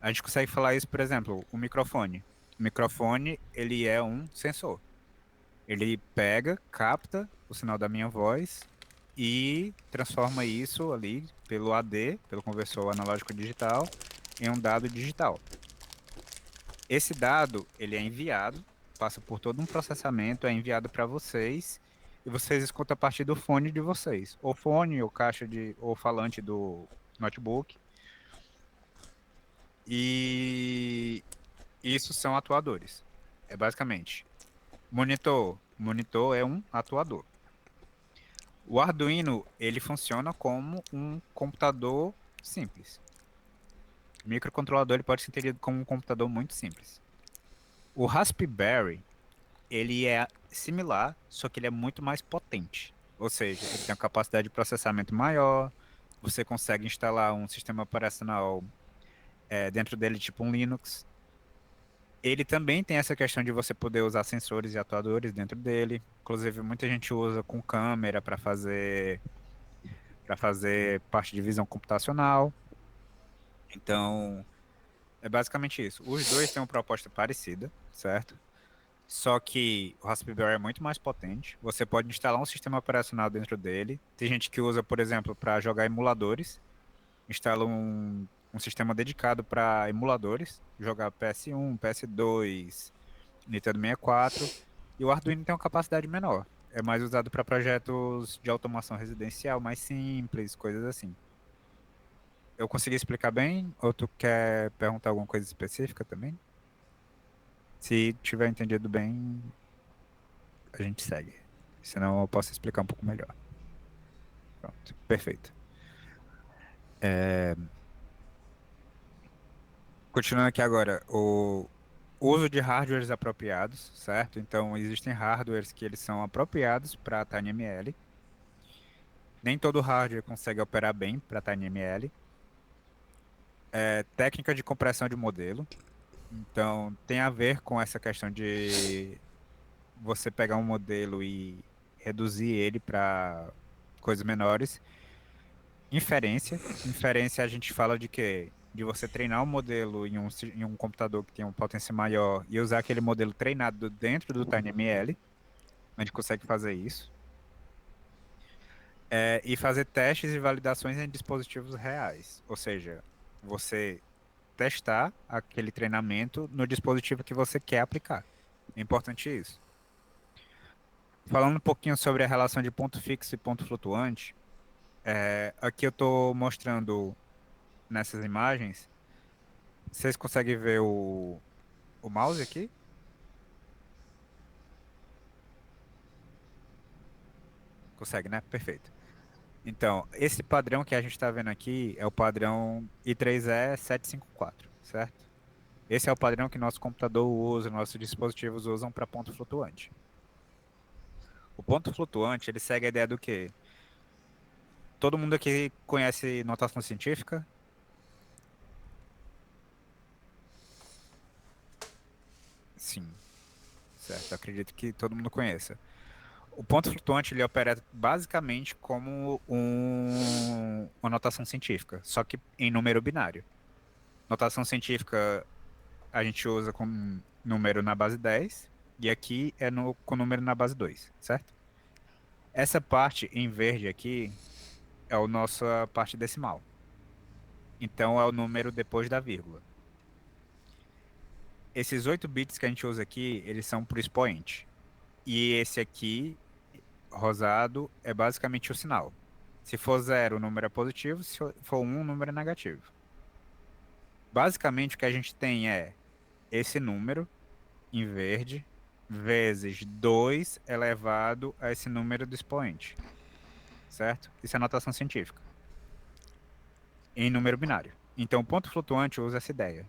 A gente consegue falar isso, por exemplo, o microfone. O microfone, ele é um sensor. Ele pega, capta o sinal da minha voz e transforma isso ali pelo AD, pelo conversor analógico digital, em um dado digital. Esse dado, ele é enviado, passa por todo um processamento, é enviado para vocês e vocês escutam a partir do fone de vocês, ou fone, ou caixa de, ou falante do notebook. E isso são atuadores. É basicamente monitor. Monitor é um atuador. O Arduino, ele funciona como um computador simples. O microcontrolador ele pode ser entendido como um computador muito simples. O Raspberry, ele é similar, só que ele é muito mais potente. Ou seja, ele tem uma capacidade de processamento maior, você consegue instalar um sistema operacional dentro dele, tipo um Linux. Ele também tem essa questão de você poder usar sensores e atuadores dentro dele. Inclusive, muita gente usa com câmera para fazer parte de visão computacional. Então, é basicamente isso. Os dois têm uma proposta parecida, certo? Só que o Raspberry é muito mais potente. Você pode instalar um sistema operacional dentro dele. Tem gente que usa, por exemplo, para jogar emuladores. Instala um sistema dedicado para emuladores, jogar PS1, PS2, Nintendo 64. E o Arduino tem uma capacidade menor. É mais usado para projetos de automação residencial mais simples, coisas assim. Eu consegui explicar bem? Ou tu quer perguntar alguma coisa específica também? Se tiver entendido bem, a gente segue. Senão eu posso explicar um pouco melhor. Pronto, perfeito. Continuando aqui agora, o uso de hardwares apropriados, certo? Então, existem hardwares que eles são apropriados para TinyML. Nem todo hardware consegue operar bem para TinyML. Técnica de compressão de modelo. Então, tem a ver com essa questão de você pegar um modelo e reduzir ele para coisas menores. Inferência. Inferência a gente fala de quê? De você treinar um modelo em um computador que tem um potência maior e usar aquele modelo treinado dentro do TinyML. A gente consegue fazer isso. E fazer testes e validações em dispositivos reais. Ou seja, você testar aquele treinamento no dispositivo que você quer aplicar. É importante isso. Falando um pouquinho sobre a relação de ponto fixo e ponto flutuante, aqui eu estou mostrando nessas imagens. Vocês conseguem ver o mouse aqui? Consegue, né? Perfeito. Então, esse padrão que a gente está vendo aqui é o padrão I3E754, certo? Esse é o padrão que nosso computador usa, nossos dispositivos usam para ponto flutuante. O ponto flutuante, ele segue a ideia do quê? Todo mundo aqui conhece notação científica? Sim, certo. Acredito que todo mundo conheça. O ponto flutuante ele opera basicamente como uma notação científica, só que em número binário. Notação científica a gente usa com número na base 10, e aqui é com o número na base 2, certo? Essa parte em verde aqui é a nossa parte decimal. Então é o número depois da vírgula. Esses 8 bits que a gente usa aqui, eles são para o expoente. E esse aqui, rosado, é basicamente o sinal. Se for 0, o número é positivo, se for 1, o número é negativo. Basicamente o que a gente tem é esse número em verde vezes 2 elevado a esse número do expoente. Certo? Isso é notação científica. Em número binário. Então o ponto flutuante usa essa ideia.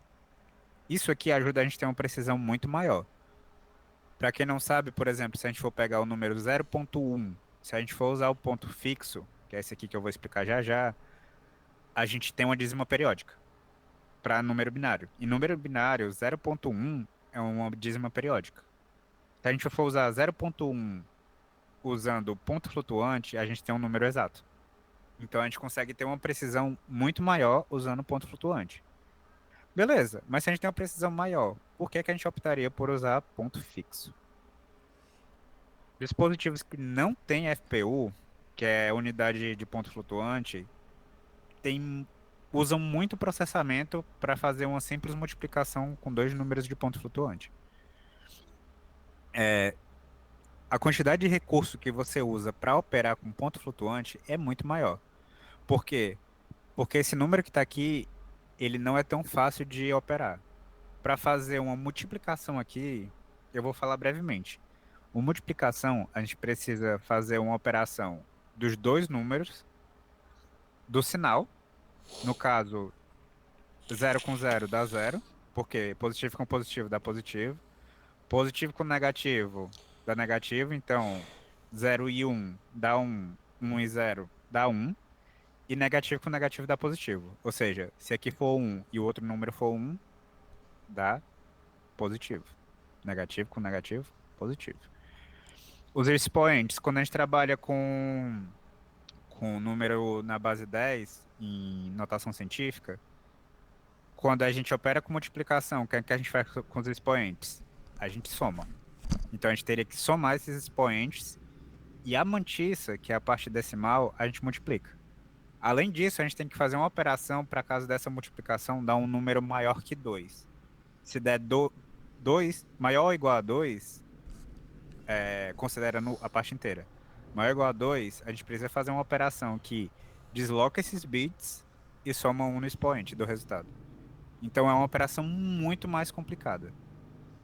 Isso aqui ajuda a gente a ter uma precisão muito maior. Para quem não sabe, por exemplo, se a gente for pegar o número 0.1, se a gente for usar o ponto fixo, que é esse aqui que eu vou explicar já já, a gente tem uma dízima periódica para número binário. E número binário, 0.1 é uma dízima periódica. Se a gente for usar 0.1 usando o ponto flutuante, a gente tem um número exato. Então a gente consegue ter uma precisão muito maior usando o ponto flutuante. Beleza, mas se a gente tem uma precisão maior, por que que a gente optaria por usar ponto fixo? Dispositivos que não têm FPU, que é unidade de ponto flutuante, usam muito processamento para fazer uma simples multiplicação com dois números de ponto flutuante. A quantidade de recurso que você usa para operar com ponto flutuante é muito maior. Por quê? Porque esse número que está aqui, ele não é tão fácil de operar. Para fazer uma multiplicação aqui, eu vou falar brevemente. Uma multiplicação, a gente precisa fazer uma operação dos dois números, do sinal, no caso, 0 com 0 dá 0, porque positivo com positivo dá positivo, positivo com negativo dá negativo, então 0 e 1 dá 1, 1 e 0 dá 1, e negativo com negativo dá positivo. Ou seja, se aqui for 1 e o outro número for 1, dá positivo. Negativo com negativo, positivo. Os expoentes, quando a gente trabalha com número na base 10, em notação científica, quando a gente opera com multiplicação, o que é que a gente faz com os expoentes? A gente soma. Então a gente teria que somar esses expoentes e a mantissa, que é a parte decimal, a gente multiplica. Além disso, a gente tem que fazer uma operação para caso dessa multiplicação dar um número maior que 2. Se der 2 maior ou igual a 2, considerando a parte inteira, maior ou igual a 2, a gente precisa fazer uma operação que desloca esses bits e soma um no expoente do resultado. Então é uma operação muito mais complicada.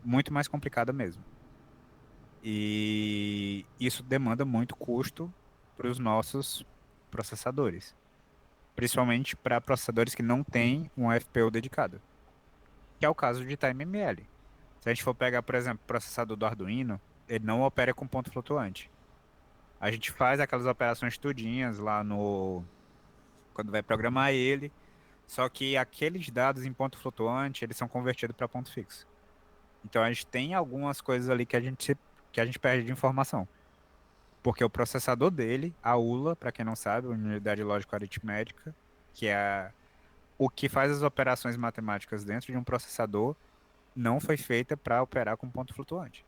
Muito mais complicada mesmo. E isso demanda muito custo para os nossos processadores. Principalmente para processadores que não têm um FPU dedicado. Que é o caso de TimeML. Se a gente for pegar, por exemplo, o processador do Arduino, ele não opera com ponto flutuante. A gente faz aquelas operações tudinhas lá no... quando vai programar ele, só que aqueles dados em ponto flutuante, eles são convertidos para ponto fixo. Então a gente tem algumas coisas ali que a gente perde de informação. Porque o processador dele, a ULA, para quem não sabe, Unidade Lógica Aritmética, que é o que faz as operações matemáticas dentro de um processador, não foi feita para operar com ponto flutuante.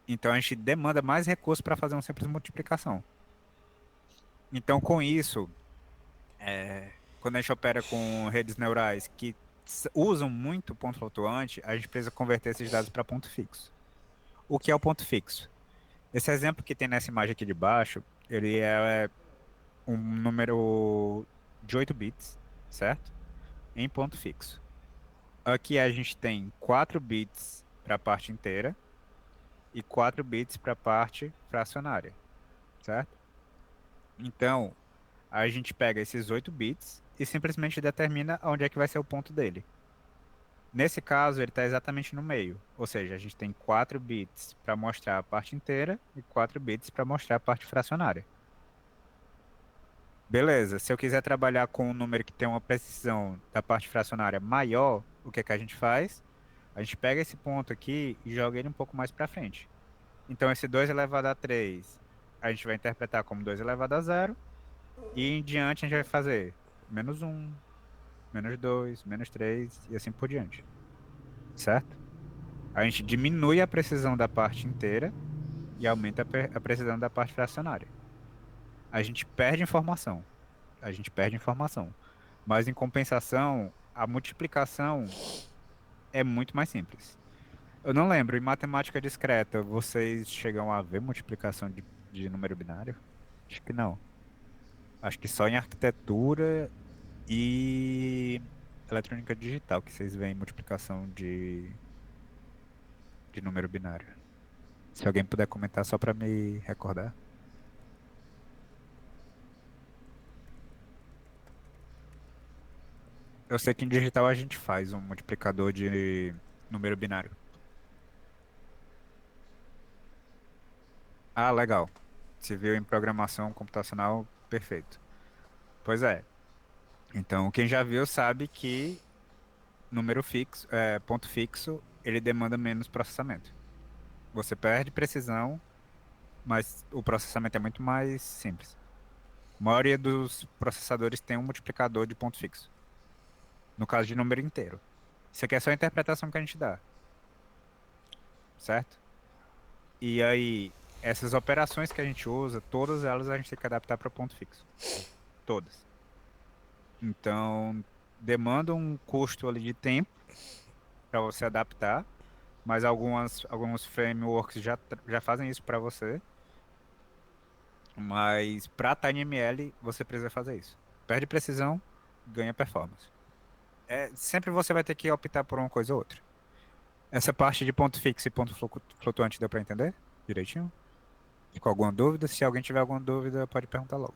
Então a gente demanda mais recursos para fazer uma simples multiplicação. Então com isso, quando a gente opera com redes neurais que usam muito ponto flutuante, a gente precisa converter esses dados para ponto fixo. O que é o ponto fixo? Esse exemplo que tem nessa imagem aqui de baixo, ele é um número de 8 bits, certo? Em ponto fixo. Aqui a gente tem 4 bits para a parte inteira e 4 bits para a parte fracionária, certo? Então, a gente pega esses 8 bits e simplesmente determina onde é que vai ser o ponto dele. Nesse caso, ele está exatamente no meio, ou seja, a gente tem 4 bits para mostrar a parte inteira e 4 bits para mostrar a parte fracionária. Beleza, se eu quiser trabalhar com um número que tem uma precisão da parte fracionária maior, o que é que a gente faz? A gente pega esse ponto aqui e joga ele um pouco mais para frente. Então esse 2 elevado a 3, a gente vai interpretar como 2 elevado a 0, e em diante a gente vai fazer menos 1, menos 2, menos 3 e assim por diante. Certo? A gente diminui a precisão da parte inteira e aumenta a precisão da parte fracionária. A gente perde informação. A gente perde informação. Mas em compensação, a multiplicação é muito mais simples. Eu não lembro, em matemática discreta, vocês chegam a ver multiplicação de número binário? Acho que não. Acho que só em arquitetura e eletrônica digital que vocês veem multiplicação de número binário. Se alguém puder comentar só para me recordar. Eu sei que em digital a gente faz um multiplicador de número binário. Ah, legal. Se viu em programação computacional, perfeito. Pois é. Então, quem já viu sabe que número fixo, ponto fixo, ele demanda menos processamento. Você perde precisão, mas o processamento é muito mais simples. A maioria dos processadores tem um multiplicador de ponto fixo. No caso de número inteiro. Isso aqui é só a interpretação que a gente dá, certo? E aí, essas operações que a gente usa, todas elas a gente tem que adaptar para ponto fixo. Todas. Então, demanda um custo ali de tempo para você adaptar, mas alguns frameworks já fazem isso para você. Mas para TinyML, você precisa fazer isso. Perde precisão, ganha performance. Sempre você vai ter que optar por uma coisa ou outra. Essa parte de ponto fixo e ponto flutuante deu para entender direitinho? Ficou alguma dúvida? Se alguém tiver alguma dúvida, pode perguntar logo.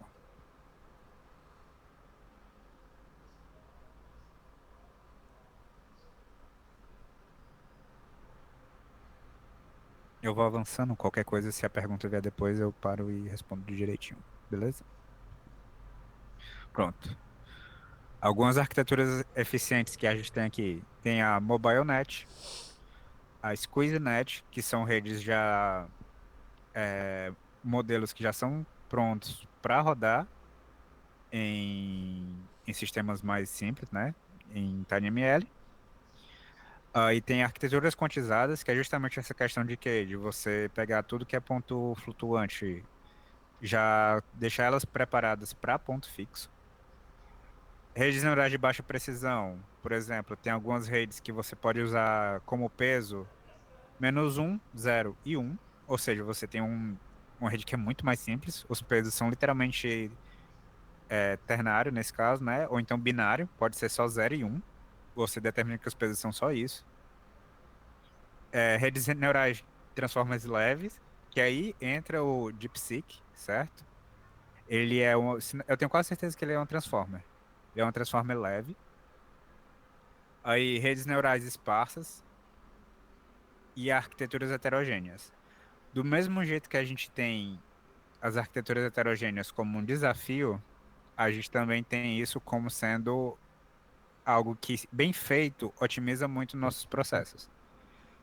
Eu vou avançando, qualquer coisa, se a pergunta vier depois, eu paro e respondo direitinho, beleza? Pronto. Algumas arquiteturas eficientes que a gente tem aqui. Tem a MobileNet, a SqueezeNet, que são redes já, modelos que já são prontos para rodar em sistemas mais simples, né? Em TinyML. E tem arquiteturas quantizadas, que é justamente essa questão de quê? De você pegar tudo que é ponto flutuante, já deixar elas preparadas para ponto fixo. Redes neurais de baixa precisão, por exemplo, tem algumas redes que você pode usar como peso -1, 0 e 1. Ou seja, você tem uma rede que é muito mais simples. Os pesos são literalmente ternário nesse caso, né? Ou então binário, pode ser só 0 e 1. Você determina que os pesos são só isso. Redes neurais transformers leves, que aí entra o DeepSeek, certo? Ele é um, eu tenho quase certeza que ele é um transformer. Ele é um transformer leve. Aí redes neurais esparsas e arquiteturas heterogêneas. Do mesmo jeito que a gente tem as arquiteturas heterogêneas como um desafio, a gente também tem isso como sendo algo que, bem feito, otimiza muito nossos processos.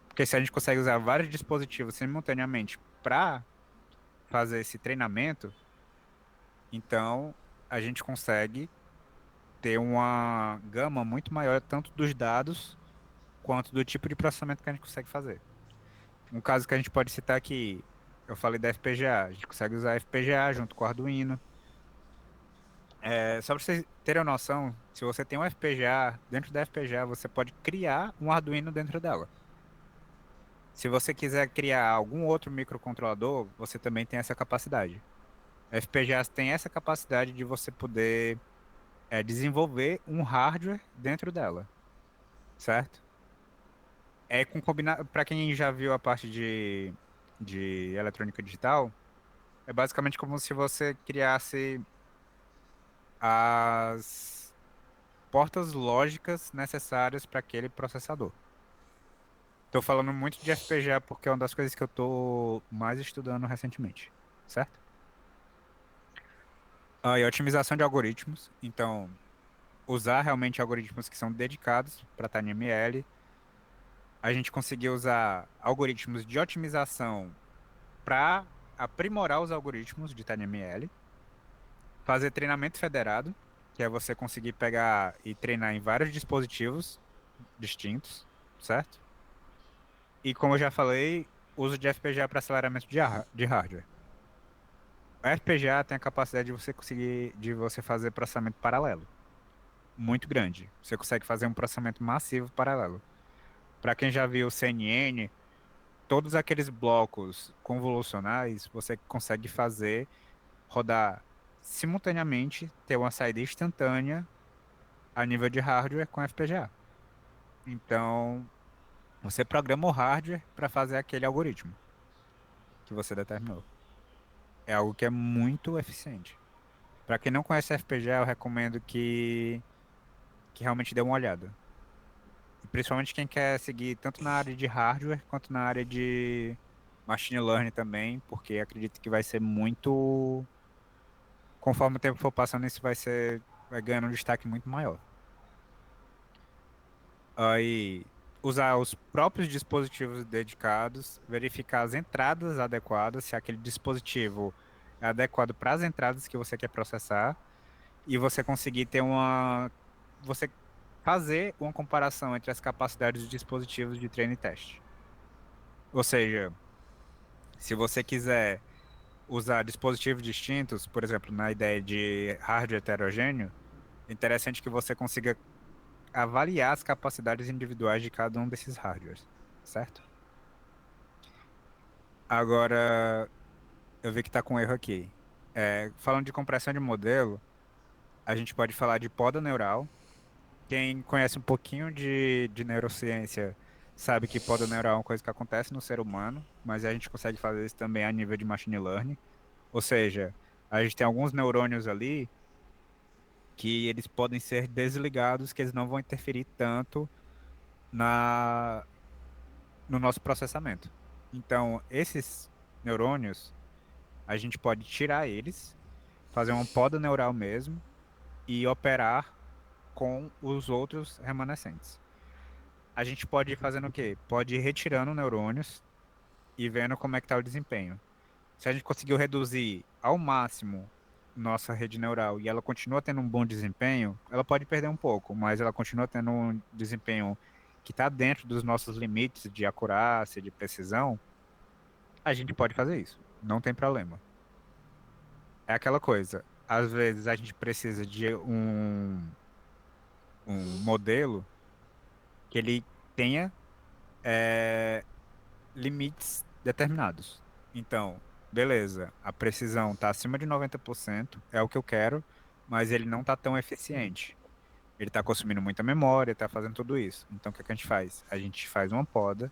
Porque se a gente consegue usar vários dispositivos simultaneamente para fazer esse treinamento, então a gente consegue ter uma gama muito maior tanto dos dados quanto do tipo de processamento que a gente consegue fazer. Um caso que a gente pode citar aqui, eu falei da FPGA, a gente consegue usar a FPGA junto com o Arduino. Só para vocês terem uma noção, se você tem um FPGA, dentro da FPGA você pode criar um Arduino dentro dela. Se você quiser criar algum outro microcontrolador, você também tem essa capacidade. FPGAs tem essa capacidade de você poder desenvolver um hardware dentro dela, certo? Para quem já viu a parte de eletrônica digital, é basicamente como se você criasse as portas lógicas necessárias para aquele processador. Estou falando muito de FPGA porque é uma das coisas que eu estou mais estudando recentemente, certo? E otimização de algoritmos. Então, usar realmente algoritmos que são dedicados para TinyML. A gente conseguiu usar algoritmos de otimização para aprimorar os algoritmos de TinyML. Fazer treinamento federado, que é você conseguir pegar e treinar em vários dispositivos distintos, certo? E como eu já falei, uso de FPGA para aceleramento de hardware. O FPGA tem a capacidade de você conseguir, de você fazer processamento paralelo, muito grande. Você consegue fazer um processamento massivo paralelo. Para quem já viu o CNN, todos aqueles blocos convolucionais você consegue fazer rodar simultaneamente, ter uma saída instantânea a nível de hardware com FPGA. Então, você programa o hardware para fazer aquele algoritmo que você determinou. É algo que é muito eficiente. Para quem não conhece FPGA, eu recomendo que realmente dê uma olhada. E principalmente quem quer seguir tanto na área de hardware quanto na área de machine learning também, porque acredito que vai ser muito. Conforme o tempo for passando, isso vai ganhando um destaque muito maior. Aí, usar os próprios dispositivos dedicados, verificar as entradas adequadas, se aquele dispositivo é adequado para as entradas que você quer processar, e você conseguir ter você fazer uma comparação entre as capacidades dos dispositivos de treino e teste. Ou seja, se você quiser usar dispositivos distintos, por exemplo, na ideia de hardware heterogêneo, é interessante que você consiga avaliar as capacidades individuais de cada um desses hardwares, certo? Agora, eu vi que está com um erro aqui. Falando de compressão de modelo, a gente pode falar de poda neural. Quem conhece um pouquinho de neurociência sabe que poda neural é uma coisa que acontece no ser humano, mas a gente consegue fazer isso também a nível de machine learning. Ou seja, a gente tem alguns neurônios ali que eles podem ser desligados, que eles não vão interferir tanto na no nosso processamento. Então, esses neurônios, a gente pode tirar eles, fazer uma poda neural mesmo e operar com os outros remanescentes. A gente pode ir fazendo o quê? Pode ir retirando neurônios e vendo como é que está o desempenho. Se a gente conseguiu reduzir ao máximo nossa rede neural e ela continua tendo um bom desempenho, ela pode perder um pouco, mas ela continua tendo um desempenho que está dentro dos nossos limites de acurácia, de precisão, a gente pode fazer isso. Não tem problema. É aquela coisa. Às vezes a gente precisa de um modelo que ele tenha limites determinados. Então, beleza, a precisão está acima de 90%, é o que eu quero, mas ele não está tão eficiente. Ele está consumindo muita memória, está fazendo tudo isso. Então, o que é que a gente faz? A gente faz uma poda,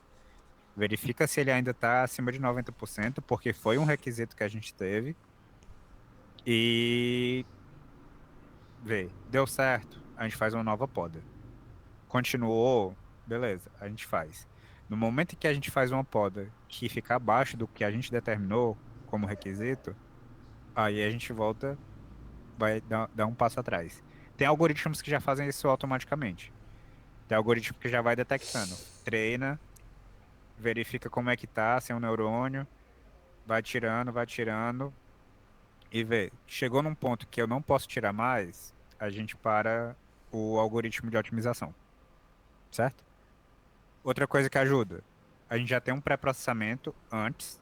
verifica se ele ainda está acima de 90%, porque foi um requisito que a gente teve, e vê, deu certo, a gente faz uma nova poda. Continuou, beleza, a gente faz. No momento em que a gente faz uma poda que fica abaixo do que a gente determinou como requisito, aí a gente volta, vai dar um passo atrás. Tem algoritmos que já fazem isso automaticamente. Tem algoritmo que já vai detectando. Treina, verifica como é que tá, sem um neurônio, vai tirando e vê. Chegou num ponto que eu não posso tirar mais, a gente para o algoritmo de otimização, certo? Outra coisa que ajuda, a gente já tem um pré-processamento antes.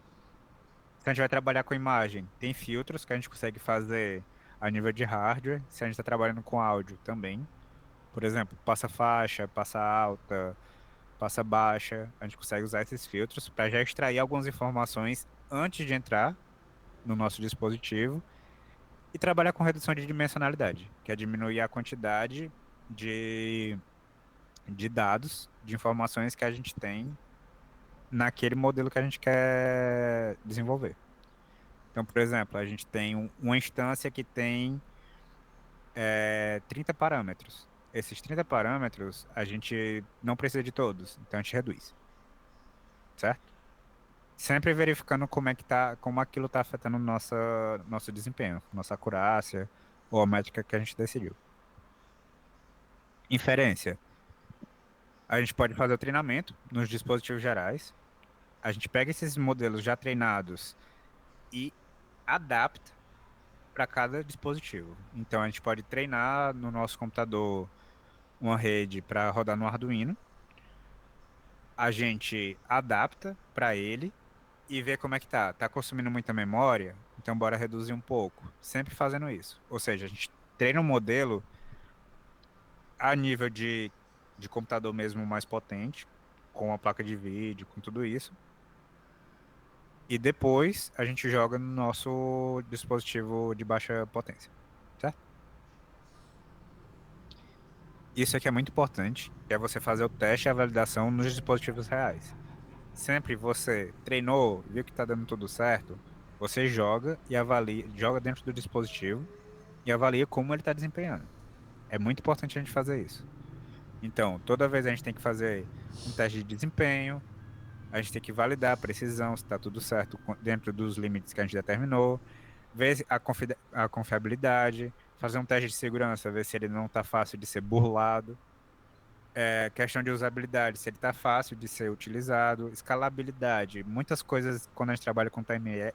Se a gente vai trabalhar com imagem, tem filtros que a gente consegue fazer a nível de hardware. Se a gente está trabalhando com áudio também, por exemplo, passa faixa, passa alta, passa baixa, a gente consegue usar esses filtros para já extrair algumas informações antes de entrar no nosso dispositivo e trabalhar com redução de dimensionalidade, que é diminuir a quantidade de, de dados, de informações que a gente tem naquele modelo que a gente quer desenvolver. Então, por exemplo, a gente tem uma instância que tem 30 parâmetros. Esses 30 parâmetros, a gente não precisa de todos, então a gente reduz, certo? Sempre verificando como é que tá, como aquilo está afetando nosso desempenho, nossa acurácia ou a métrica que a gente decidiu. Inferência. A gente pode fazer o treinamento nos dispositivos gerais. A gente pega esses modelos já treinados e adapta para cada dispositivo. Então a gente pode treinar no nosso computador uma rede para rodar no Arduino a gente adapta para ele e vê como é que tá. Tá consumindo muita memória? Então bora reduzir um pouco. Sempre fazendo isso. Ou seja, a gente treina um modelo a nível de computador mesmo mais potente, com a placa de vídeo, com tudo isso. E depois a gente joga no nosso dispositivo de baixa potência, certo? Isso aqui é muito importante, que é você fazer o teste e a validação nos dispositivos reais. Sempre você treinou, viu que está dando tudo certo, você joga e avalia, joga dentro do dispositivo e avalia como ele está desempenhando. É muito importante a gente fazer isso. Então, toda vez a gente tem que fazer um teste de desempenho, a gente tem que validar a precisão, se está tudo certo dentro dos limites que a gente determinou, ver a confiabilidade, fazer um teste de segurança, ver se ele não está fácil de ser burlado. Questão de usabilidade, se ele está fácil de ser utilizado, escalabilidade, muitas coisas quando a gente trabalha com TinyML,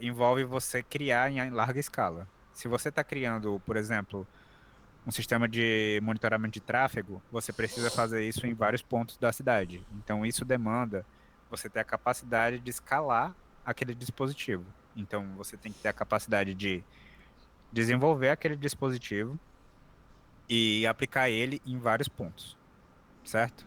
envolve você criar em larga escala. Se você está criando, por exemplo, um sistema de monitoramento de tráfego, você precisa fazer isso em vários pontos da cidade. Então, isso demanda você ter a capacidade de escalar aquele dispositivo. Então, você tem que ter a capacidade de desenvolver aquele dispositivo e aplicar ele em vários pontos, certo?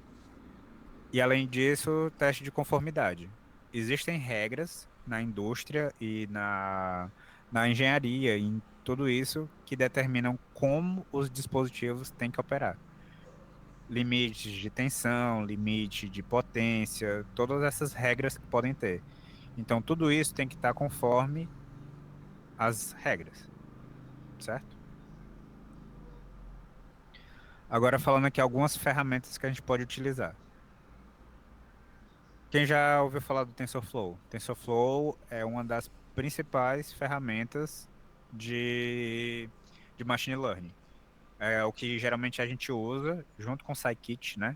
E além disso, teste de conformidade. Existem regras na indústria e na engenharia, em tudo isso, que determinam como os dispositivos têm que operar. Limites de tensão, limite de potência, todas essas regras que podem ter. Então, tudo isso tem que estar conforme as regras, certo? Agora, falando aqui algumas ferramentas que a gente pode utilizar. Quem já ouviu falar do TensorFlow? TensorFlow é uma das principais ferramentas de, de machine learning. É o que geralmente a gente usa junto com o Scikit, né?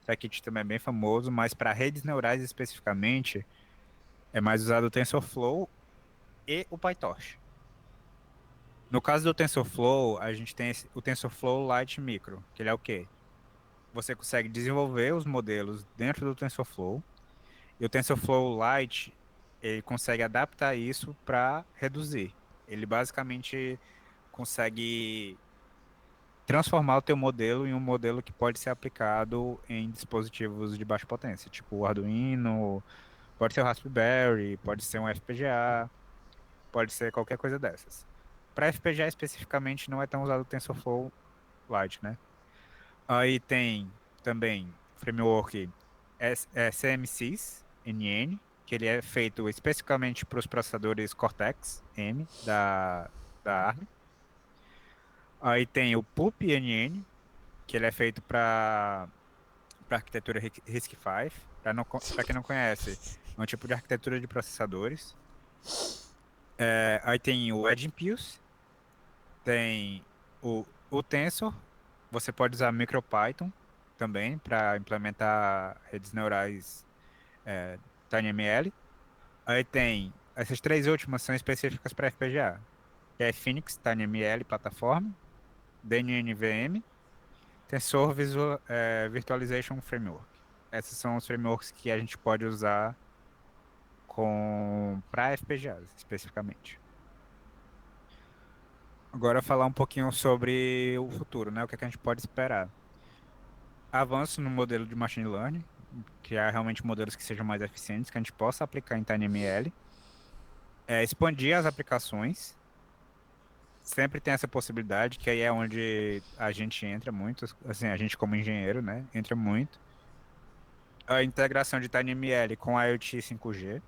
Scikit também é bem famoso, mas para redes neurais especificamente, é mais usado o TensorFlow e o PyTorch. No caso do TensorFlow, a gente tem o TensorFlow Lite Micro, que ele é o quê? Você consegue desenvolver os modelos dentro do TensorFlow. E o TensorFlow Lite, ele consegue adaptar isso para reduzir. Ele basicamente consegue transformar o teu modelo em um modelo que pode ser aplicado em dispositivos de baixa potência, tipo o Arduino, pode ser o Raspberry, pode ser um FPGA, pode ser qualquer coisa dessas. Para FPGA especificamente não é tão usado o TensorFlow Lite, né? Aí tem também framework CMSIS, NN, que ele é feito especificamente para os processadores Cortex-M da ARM. Aí tem o PUP-NN, que ele é feito para arquitetura RISC-V. Para quem não conhece, é um tipo de arquitetura de processadores. Aí tem o Edge Impulse, tem o Tensor. Você pode usar MicroPython também para implementar redes neurais TinyML. Aí tem essas três últimas são específicas para FPGA, que é Phoenix TinyML plataforma, DNNVM, Tensor Virtualization Framework. Esses são os frameworks que a gente pode usar para FPGAs especificamente. Agora falar um pouquinho sobre o futuro, né? O que é que a gente pode esperar? Avanço no modelo de machine learning, criar realmente modelos que sejam mais eficientes, que a gente possa aplicar em TinyML. Expandir as aplicações. Sempre tem essa possibilidade, que aí é onde a gente entra muito, assim, a gente como engenheiro, né? Entra muito. A integração de TinyML com IoT 5G.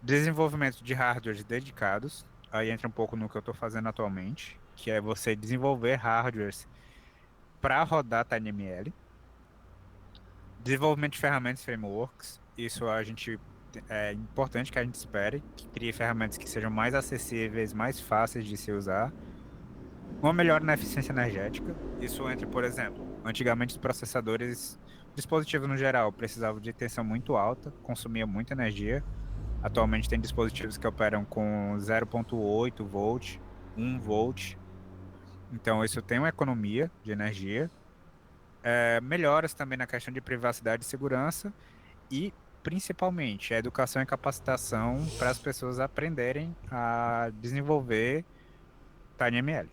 Desenvolvimento de hardwares dedicados. Aí entra um pouco no que eu estou fazendo atualmente, que é você desenvolver hardwares para rodar TinyML. Desenvolvimento de ferramentas e frameworks. Isso a gente é importante que a gente espere, que crie ferramentas que sejam mais acessíveis, mais fáceis de se usar. Uma melhora na eficiência energética. Isso entra, por exemplo, antigamente os processadores, dispositivos no geral, precisavam de tensão muito alta, consumia muita energia. Atualmente tem dispositivos que operam com 0,8 volt, 1 volt. Então isso tem uma economia de energia. melhoras também na questão de privacidade e segurança e, principalmente, a educação e capacitação para as pessoas aprenderem a desenvolver TinyML,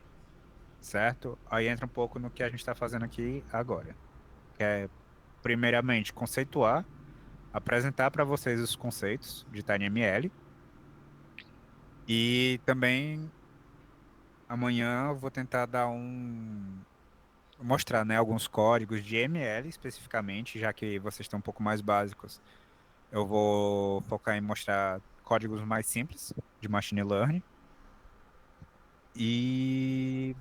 certo? Aí entra um pouco no que a gente está fazendo aqui agora, que é, primeiramente, conceituar, apresentar para vocês os conceitos de TinyML e também amanhã eu vou tentar mostrar, né, alguns códigos de ML especificamente, já que vocês estão um pouco mais básicos. Eu vou focar em mostrar códigos mais simples de machine learning. E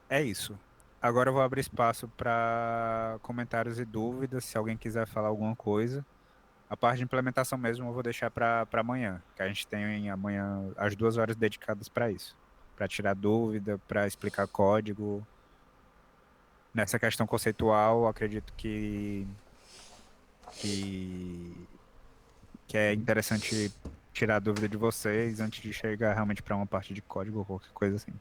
é isso. Agora eu vou abrir espaço para comentários e dúvidas, se alguém quiser falar alguma coisa. A parte de implementação mesmo eu vou deixar para amanhã, que a gente tem amanhã as 2 horas dedicadas para isso, para tirar dúvida, para explicar código. Nessa questão conceitual, acredito que, que é interessante tirar a dúvida de vocês antes de chegar realmente para uma parte de código ou qualquer coisa assim.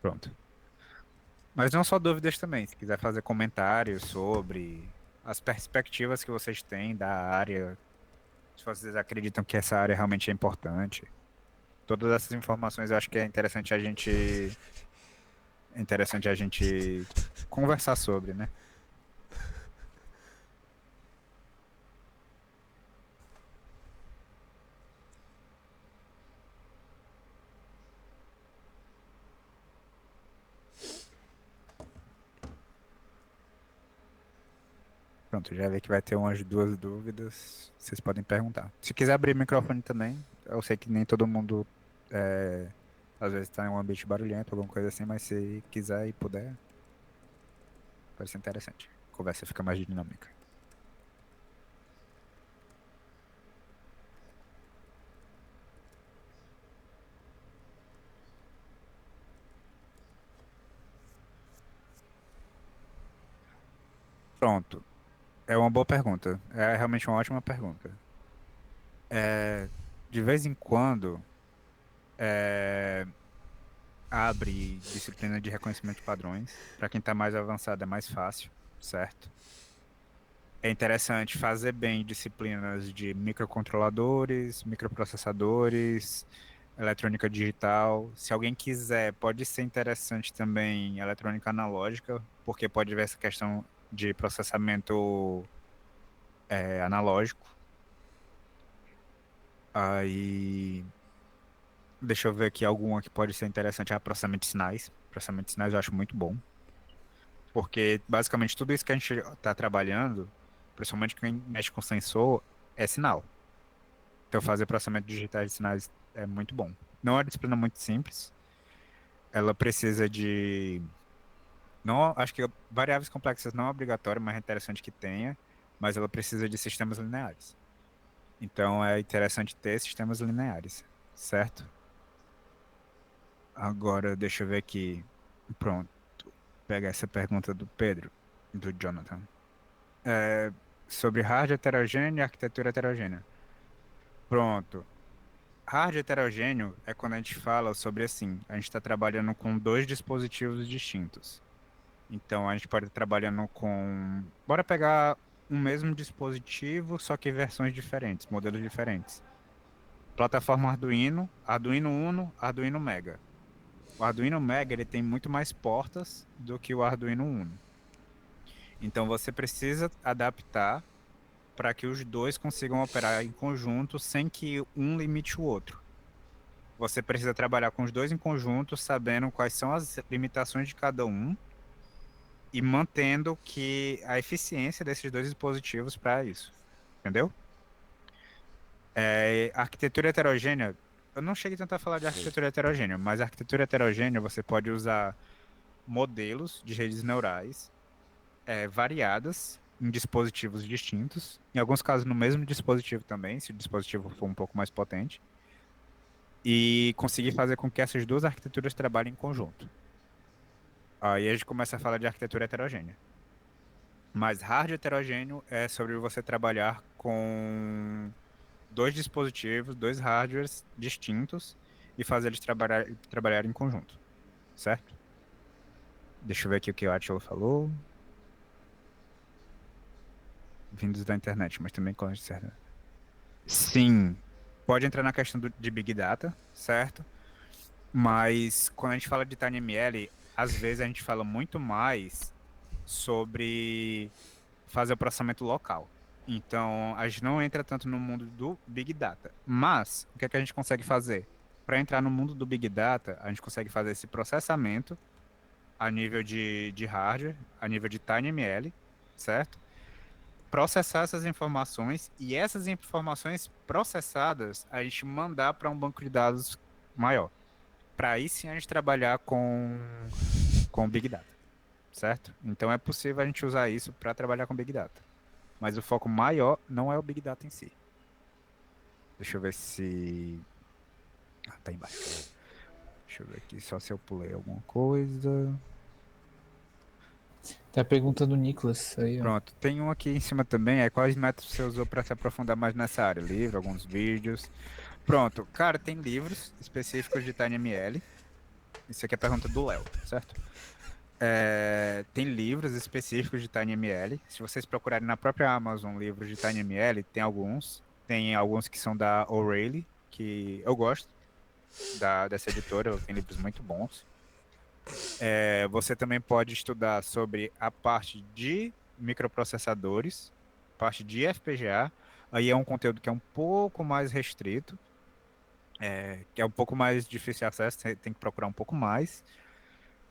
Pronto. Mas não só dúvidas também, se quiser fazer comentários sobre as perspectivas que vocês têm da área, se vocês acreditam que essa área realmente é importante. Todas essas informações eu acho que é interessante a gente conversar sobre, né? Pronto, já vi que vai ter umas 2 dúvidas. Vocês podem perguntar. Se quiser abrir o microfone também, eu sei que nem todo mundo às vezes está em um ambiente barulhento, alguma coisa assim, mas se quiser e puder, pode ser interessante. A conversa fica mais dinâmica. Pronto. É uma boa pergunta. É realmente uma ótima pergunta. De vez em quando, é, abre disciplina de reconhecimento de padrões. Para quem está mais avançado é mais fácil, certo? É interessante fazer bem disciplinas de microcontroladores, microprocessadores, eletrônica digital. Se alguém quiser, pode ser interessante também eletrônica analógica, porque pode ver essa questão de processamento analógico. Aí, deixa eu ver aqui alguma que pode ser interessante. Ah, processamento de sinais. Processamento de sinais eu acho muito bom. Porque basicamente tudo isso que a gente está trabalhando, principalmente quem mexe com sensor, é sinal. Então fazer processamento digital de sinais é muito bom. Não é uma disciplina muito simples. Ela precisa de. Não, acho que variáveis complexas não é obrigatório, mas é interessante que tenha. Mas ela precisa de sistemas lineares. Então é interessante ter sistemas lineares, certo? Agora, deixa eu ver aqui. Pronto. Pegar essa pergunta do Pedro, do Jonathan. Sobre hardware heterogêneo e arquitetura heterogênea. Pronto. Hardware heterogêneo é quando a gente fala sobre assim, a gente está trabalhando com 2 dispositivos distintos. Então a gente pode estar trabalhando com. Bora pegar um mesmo dispositivo, só que versões diferentes, modelos diferentes. Plataforma Arduino, Arduino Uno, Arduino Mega. O Arduino Mega ele tem muito mais portas do que o Arduino Uno. Então você precisa adaptar para que os dois consigam operar em conjunto sem que um limite o outro. Você precisa trabalhar com os dois em conjunto, sabendo quais são as limitações de cada um e mantendo que a eficiência desses dois dispositivos para isso. Entendeu? Arquitetura heterogênea, eu não cheguei tanto a falar de arquitetura heterogênea, mas a arquitetura heterogênea você pode usar modelos de redes neurais variadas em dispositivos distintos, em alguns casos no mesmo dispositivo também, se o dispositivo for um pouco mais potente, e conseguir fazer com que essas 2 arquiteturas trabalhem em conjunto. Aí a gente começa a falar de arquitetura heterogênea. Mas hardware heterogêneo é sobre você trabalhar com 2 dispositivos, 2 hardwares distintos e fazer eles trabalhar em conjunto, certo? Deixa eu ver aqui o que o Atila falou. Vindos da internet, mas também com certo. Sim, pode entrar na questão de Big Data, certo? Mas quando a gente fala de TinyML, às vezes a gente fala muito mais sobre fazer o processamento local. Então, a gente não entra tanto no mundo do Big Data. Mas, o que é que a gente consegue fazer? Para entrar no mundo do Big Data, a gente consegue fazer esse processamento a nível de hardware, a nível de TinyML, certo? Processar essas informações e essas informações processadas a gente mandar para um banco de dados maior. Para aí sim a gente trabalhar com Big Data, certo? Então é possível a gente usar isso para trabalhar com Big Data. Mas o foco maior não é o Big Data em si. Deixa eu ver se... Ah, tá embaixo. Deixa eu ver aqui só se eu pulei alguma coisa. Tem a pergunta do Nicolas aí, ó. Pronto, tem um aqui em cima também, é quais métodos você usou para se aprofundar mais nessa área? Livro, alguns vídeos. Pronto, cara, tem livros específicos de TinyML. Isso aqui é a pergunta do Léo, certo? Tem livros específicos de TinyML. Se vocês procurarem na própria Amazon livros de TinyML, tem alguns. Tem alguns que são da O'Reilly, que eu gosto dessa editora, tem livros muito bons. Você também pode estudar sobre a parte de microprocessadores, parte de FPGA. Aí é um conteúdo que é um pouco mais restrito, que é um pouco mais difícil de acesso, você tem que procurar um pouco mais.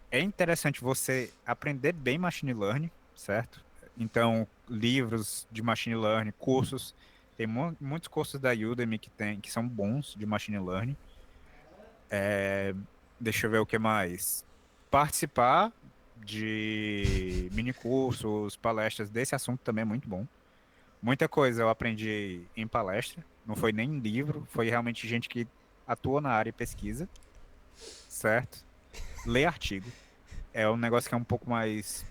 É interessante você aprender bem machine learning, certo? Então, livros de machine learning, cursos, tem muitos cursos da Udemy que são bons de machine learning. Deixa eu ver o que mais. Participar de mini cursos, palestras desse assunto também é muito bom. Muita coisa eu aprendi em palestra, não foi nem em livro, foi realmente gente que atua na área e pesquisa, certo? Ler artigo. É um negócio que é um pouco mais.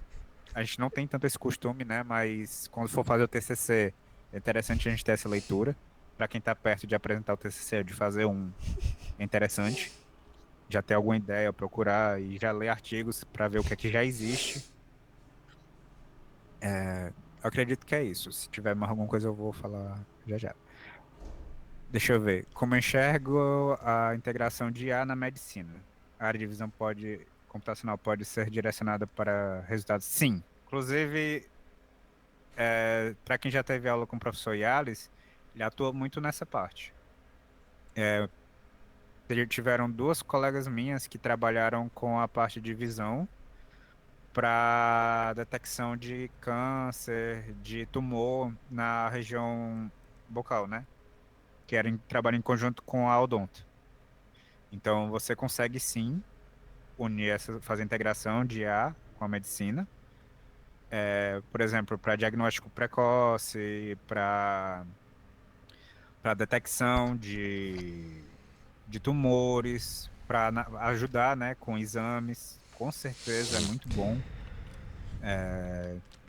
A gente não tem tanto esse costume, né? Mas quando for fazer o TCC, é interessante a gente ter essa leitura. Para quem está perto de apresentar o TCC, de fazer um, é interessante. Já ter alguma ideia, procurar e já ler artigos para ver o que é que já existe. Eu acredito que é isso. Se tiver mais alguma coisa, eu vou falar já já. Deixa eu ver. Como eu enxergo a integração de IA na medicina? A área de visão computacional pode ser direcionada para resultados? Sim. Inclusive, para quem já teve aula com o professor Yales, ele atua muito nessa parte. Tiveram duas colegas minhas que trabalharam com a parte de visão para detecção de câncer, de tumor na região bucal, né? Que era trabalho em conjunto com a Odonto. Então, você consegue sim unir fazer integração de IA com a medicina. Por exemplo, para diagnóstico precoce, para detecção de tumores, para ajudar, né, com exames. Com certeza é muito bom.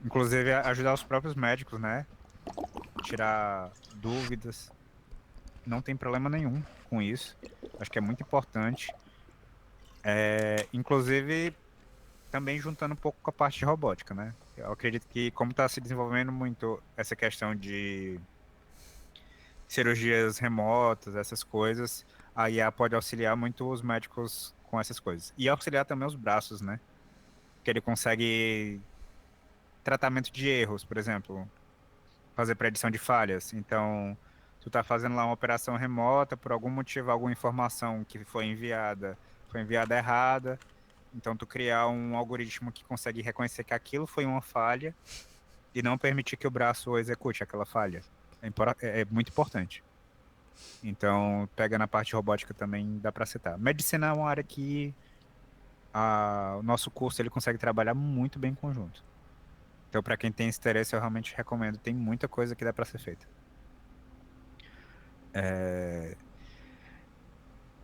Inclusive ajudar os próprios médicos, né? Tirar dúvidas. Não tem problema nenhum com isso. Acho que é muito importante. Inclusive, também juntando um pouco com a parte de robótica, né? Eu acredito que, como está se desenvolvendo muito essa questão de cirurgias remotas, essas coisas, a IA pode auxiliar muito os médicos com essas coisas. E auxiliar também os braços, né? Que ele consegue tratamento de erros, por exemplo, fazer predição de falhas. Então, tu tá fazendo lá uma operação remota, por algum motivo, alguma informação que foi enviada errada. Então, tu criar um algoritmo que consegue reconhecer que aquilo foi uma falha e não permitir que o braço execute aquela falha. É muito importante. Então, pega na parte robótica também, dá para citar. Medicina é uma área que o nosso curso ele consegue trabalhar muito bem em conjunto. Então, para quem tem esse interesse, eu realmente recomendo. Tem muita coisa que dá para ser feita.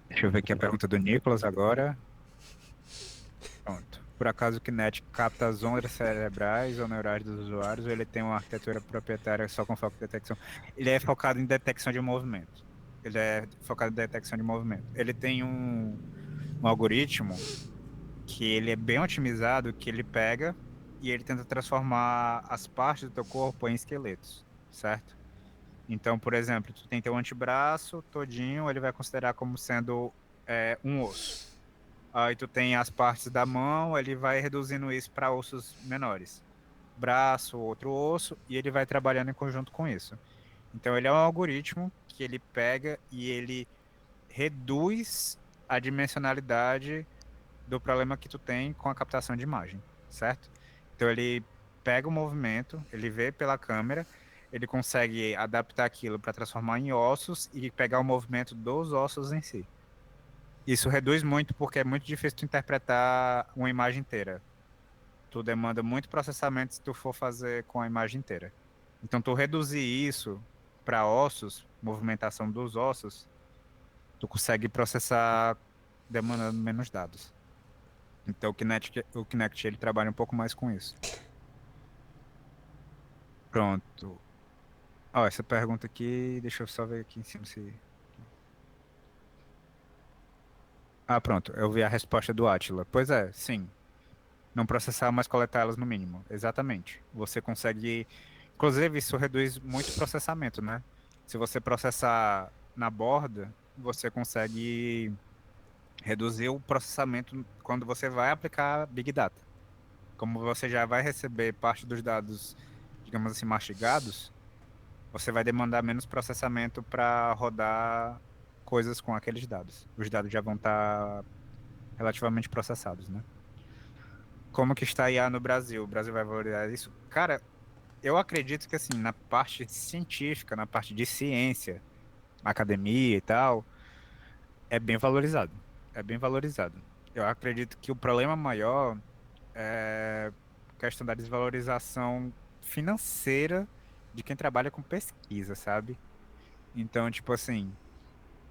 Deixa eu ver aqui a pergunta do Nicolas agora. Pronto. Por acaso o Kinect capta as ondas cerebrais ou neurais dos usuários, ou ele tem uma arquitetura proprietária só com foco em detecção? Ele é focado em detecção de movimento. Ele tem um algoritmo que ele é bem otimizado, que ele pega e ele tenta transformar as partes do teu corpo em esqueletos, certo? Então, por exemplo, tu tem teu antebraço todinho, ele vai considerar como sendo um osso. Aí tu tem as partes da mão, ele vai reduzindo isso para ossos menores. Braço, outro osso, e ele vai trabalhando em conjunto com isso. Então ele é um algoritmo que ele pega e ele reduz a dimensionalidade do problema que tu tem com a captação de imagem, certo? Então ele pega o movimento, ele vê pela câmera, ele consegue adaptar aquilo para transformar em ossos e pegar o movimento dos ossos em si. Isso reduz muito porque é muito difícil tu interpretar uma imagem inteira. Tu demanda muito processamento se tu for fazer com a imagem inteira. Então tu reduzir isso para ossos, movimentação dos ossos, tu consegue processar demandando menos dados. Então o Kinect ele trabalha um pouco mais com isso. Pronto. Ó, essa pergunta aqui, deixa eu só ver aqui em cima se. Ah, pronto, eu vi a resposta do Átila. Pois é, sim. Não processar, mas coletar elas no mínimo. Exatamente. Você consegue. Inclusive, isso reduz muito o processamento, né? Se você processar na borda, você consegue reduzir o processamento quando você vai aplicar Big Data. Como você já vai receber parte dos dados, digamos assim, mastigados, você vai demandar menos processamento para rodar coisas com aqueles dados. Os dados já vão estar relativamente processados, né? Como que está a IA no Brasil? O Brasil vai valorizar isso? Cara, eu acredito que assim, na parte científica, na parte de ciência, academia e tal, é bem valorizado. É bem valorizado. Eu acredito que o problema maior é a questão da desvalorização financeira de quem trabalha com pesquisa, sabe? Então, tipo assim,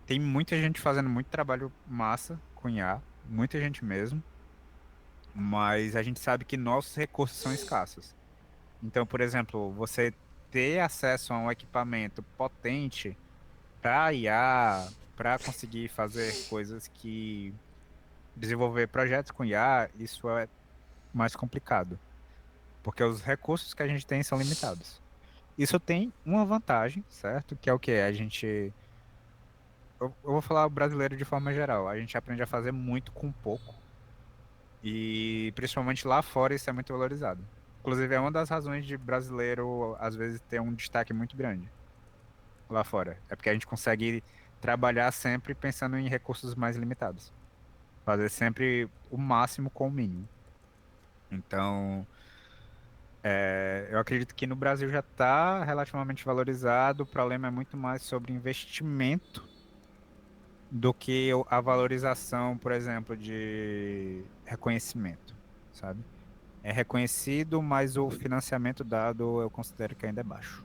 tem muita gente fazendo muito trabalho massa com IA, muita gente mesmo, mas a gente sabe que nossos recursos são escassos. Então, por exemplo, você ter acesso a um equipamento potente para IA, para conseguir fazer coisas que desenvolver projetos com IA, isso é mais complicado, porque os recursos que a gente tem são limitados. Isso tem uma vantagem, certo? Que é o que a gente eu vou falar o brasileiro de forma geral. A gente aprende a fazer muito com pouco. E principalmente lá fora isso é muito valorizado. Inclusive é uma das razões de brasileiro às vezes ter um destaque muito grande lá fora. É porque a gente consegue trabalhar sempre pensando em recursos mais limitados. Fazer sempre o máximo com o mínimo. Então, eu acredito que no Brasil já está relativamente valorizado. O problema é muito mais sobre investimento do que a valorização, por exemplo, de reconhecimento, sabe? É reconhecido, mas o financiamento dado eu considero que ainda é baixo.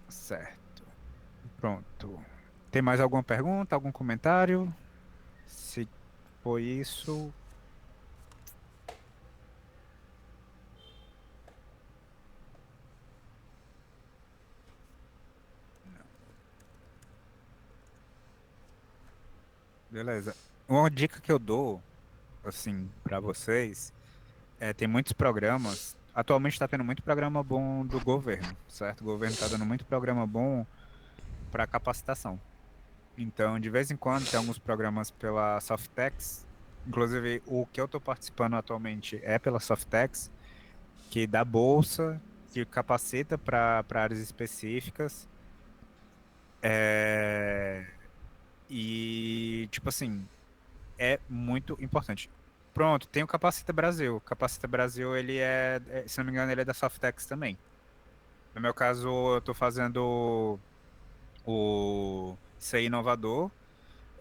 Certo. Pronto. Tem mais alguma pergunta, algum comentário? Se foi isso. Beleza. Uma dica que eu dou, assim, para vocês, tem muitos programas. Atualmente está tendo muito programa bom do governo, certo? O governo está dando muito programa bom para capacitação. Então, de vez em quando, tem alguns programas pela Softex. Inclusive, o que eu estou participando atualmente é pela Softex, que dá bolsa, que capacita para áreas específicas. É, E, tipo assim, é muito importante. Pronto, tem o Capacita Brasil. O Capacita Brasil, ele se não me engano, ele é da Softex também. No meu caso, eu estou fazendo o Ser Inovador.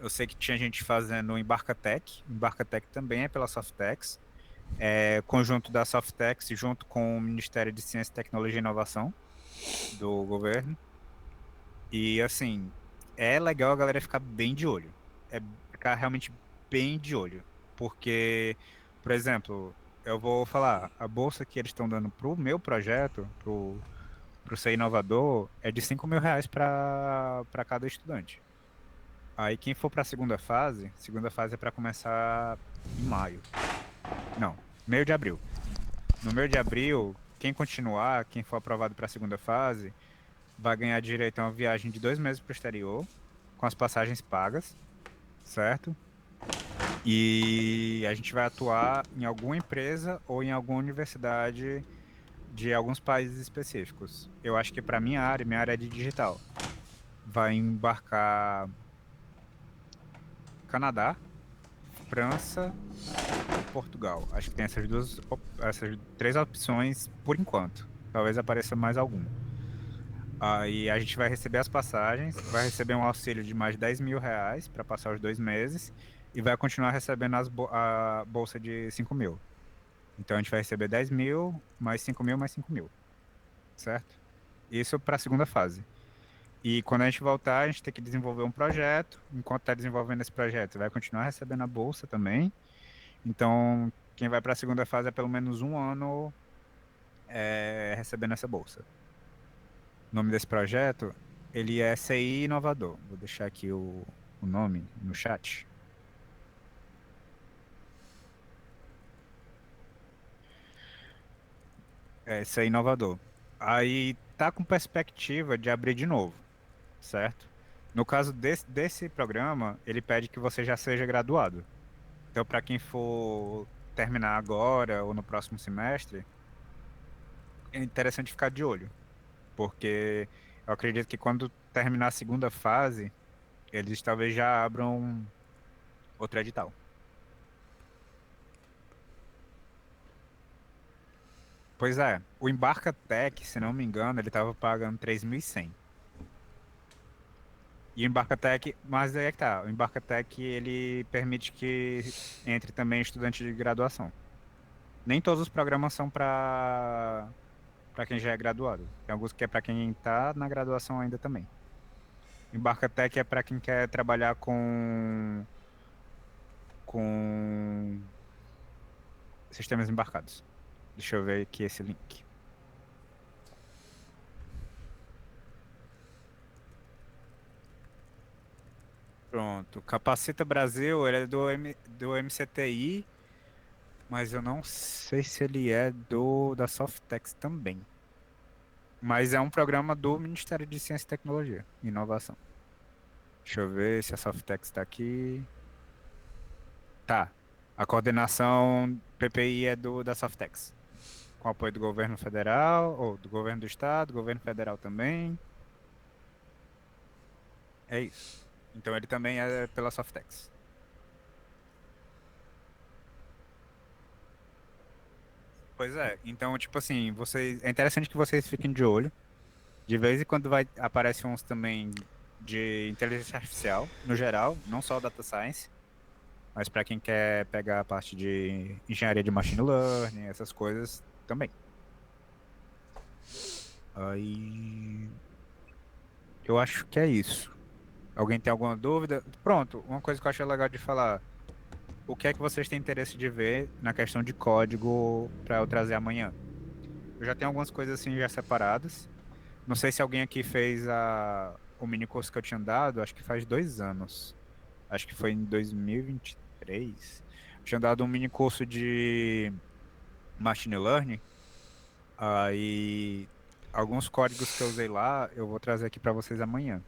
Eu sei que tinha gente fazendo o Embarcatec. O Embarcatec também é pela Softex. É conjunto da Softex junto com o Ministério de Ciência, Tecnologia e Inovação do governo. E assim, é legal a galera ficar bem de olho. É ficar realmente bem de olho. Porque, por exemplo, eu vou falar, a bolsa que eles estão dando pro meu projeto, pro Ser Inovador, é de R$ 5.000 para cada estudante. Aí quem for para segunda fase é para começar em maio. Não, meio de abril. No meio de abril, quem continuar, quem for aprovado para a segunda fase, vai ganhar direito a uma viagem de 2 meses para o exterior, com as passagens pagas, certo? E a gente vai atuar em alguma empresa ou em alguma universidade de alguns países específicos. Eu acho que para minha área é de digital. Vai embarcar Canadá, França e Portugal. Acho que tem essas três opções por enquanto. Talvez apareça mais algum. Aí a gente vai receber as passagens, vai receber um auxílio de mais de R$ 10.000 para passar os 2 meses e vai continuar recebendo a bolsa de 5.000. Então a gente vai receber 10.000, mais 5.000, mais 5.000, certo? Isso para a segunda fase. E quando a gente voltar, a gente tem que desenvolver um projeto. Enquanto está desenvolvendo esse projeto, vai continuar recebendo a bolsa também. Então, quem vai para a segunda fase é pelo menos um ano recebendo essa bolsa. O nome desse projeto, ele é CI Inovador. Vou deixar aqui o nome no chat. É CI Inovador. Aí tá com perspectiva de abrir de novo, certo? No caso desse programa, ele pede que você já seja graduado. Então, para quem for terminar agora ou no próximo semestre, é interessante ficar de olho, porque eu acredito que quando terminar a segunda fase, eles talvez já abram outro edital. Pois é, o Embarca Tech, se não me engano, ele estava pagando 3.100. E o Embarca Tech, mas aí é que tá, o Embarca Tech, ele permite que entre também estudante de graduação. Nem todos os programas são para quem já é graduado. Tem alguns que é para quem está na graduação ainda também. Embarca Tech é para quem quer trabalhar com sistemas embarcados. Deixa eu ver aqui esse link. Pronto. Capacita Brasil, ele é do MCTI, mas eu não sei se ele é da Softex também. Mas é um programa do Ministério de Ciência e Tecnologia e Inovação. Deixa eu ver se a Softex está aqui. Tá. A coordenação PPI é da Softex, com apoio do governo federal, ou do governo do estado, governo federal também. É isso. Então ele também é pela Softex. Pois é. Então, tipo assim, é interessante que vocês fiquem de olho. De vez em quando aparecem uns também de inteligência artificial, no geral, não só data science, mas para quem quer pegar a parte de engenharia de machine learning, essas coisas também. Aí eu acho que é isso. Alguém tem alguma dúvida? Pronto, uma coisa que eu achei legal de falar. O que é que vocês têm interesse de ver na questão de código para eu trazer amanhã? Eu já tenho algumas coisas assim já separadas. Não sei se alguém aqui fez o mini curso que eu tinha dado, acho que faz 2 anos. Acho que foi em 2023. Eu tinha dado um mini curso de Machine Learning. Aí, alguns códigos que eu usei lá, eu vou trazer aqui para vocês amanhã.